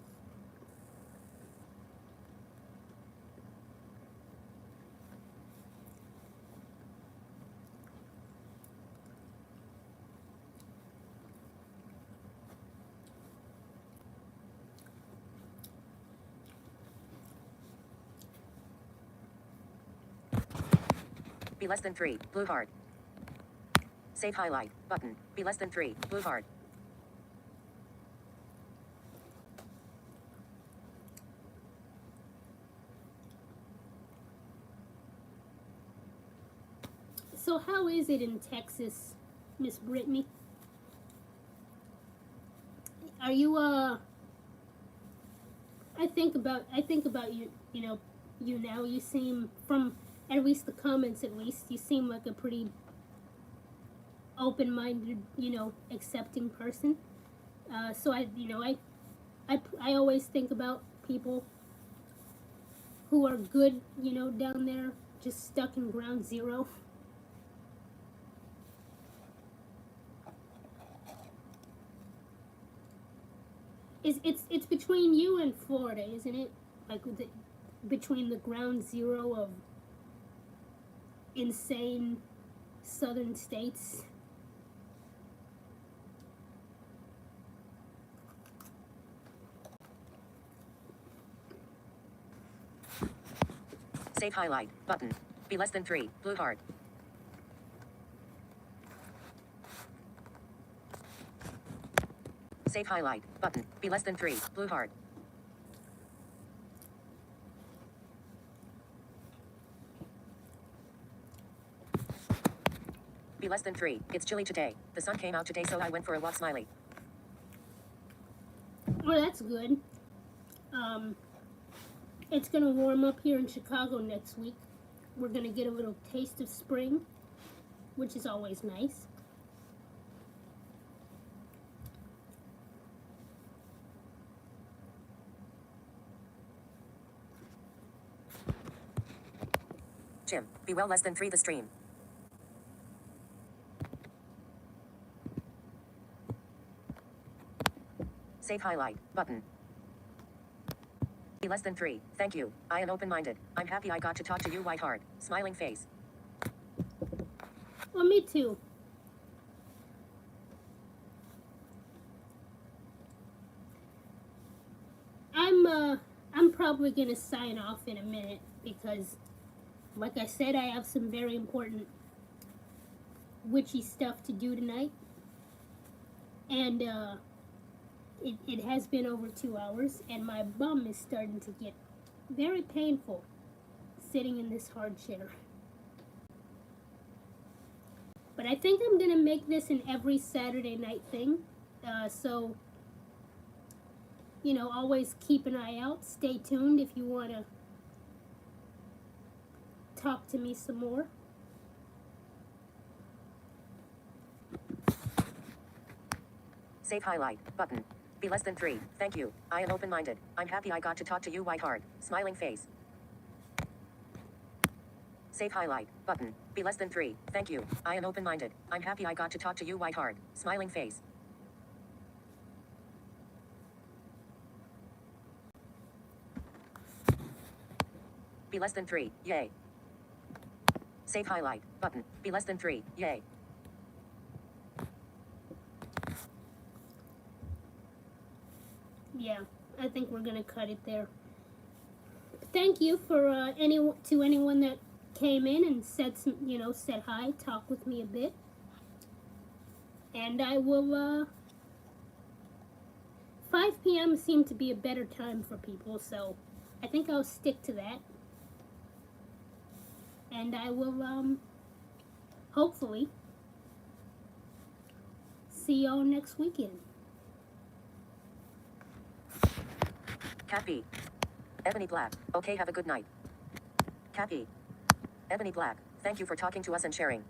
Be less than 3. Blue heart. Save highlight. Button. Be less than 3. Blue heart. So how is it in Texas, Miss Brittany? Are you I think about you, you now. You seem, from at least the comments, at least you seem like a pretty open-minded, accepting person. So I always think about people who are good, down there, just stuck in ground zero. It's between you and Florida, isn't it? Like between the ground zero of insane southern states. Save highlight. Button. Be less than 3. Blue heart. Save highlight. Button. Be less than 3. Blue heart. Be less than 3. It's chilly today. The sun came out today, so I went for a walk. Smiley. Well, that's good. It's gonna warm up here in Chicago next week. We're gonna get a little taste of spring, which is always nice. Jim, be well less than 3 the stream. Save highlight. Button. Be less than 3. Thank you. I am open-minded. I'm happy I got to talk to you. White heart. Smiling face. Well, me too. I'm probably gonna sign off in a minute because, like I said, I have some very important witchy stuff to do tonight. And it has been over 2 hours, and my bum is starting to get very painful sitting in this hard chair. But I think I'm gonna make this an every Saturday night thing. So, always keep an eye out. Stay tuned if you want to talk to me some more. Save highlight. Button. Be less than 3. Thank you. I am open-minded. I'm happy I got to talk to you. White heart. Smiling face. Save highlight. Button. Be less than 3. Thank you. I am open-minded. I'm happy I got to talk to you. White heart. Smiling face. Be less than 3. Yay. Save highlight. Button. Be less than 3. Yay. Yeah, I think we're gonna cut it there. Thank you for anyone that came in and said said hi, talk with me a bit, and I will. 5 p.m. seemed to be a better time for people, so I think I'll stick to that, and I will hopefully see y'all next weekend. Cat B. Ebony Black. Okay, have a good night. Cat B. Ebony Black. Thank you for talking to us and sharing.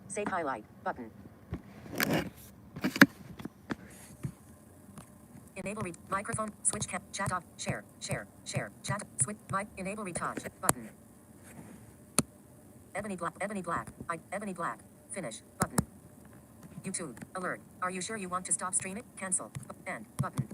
Save highlight. Button. Enable microphone. Switch chat off. Share. Chat. Switch mic. Enable retouch. Button. Ebony Black. Ebony Black. Finish. Button. YouTube. Alert. Are you sure you want to stop streaming? Cancel. End. Button.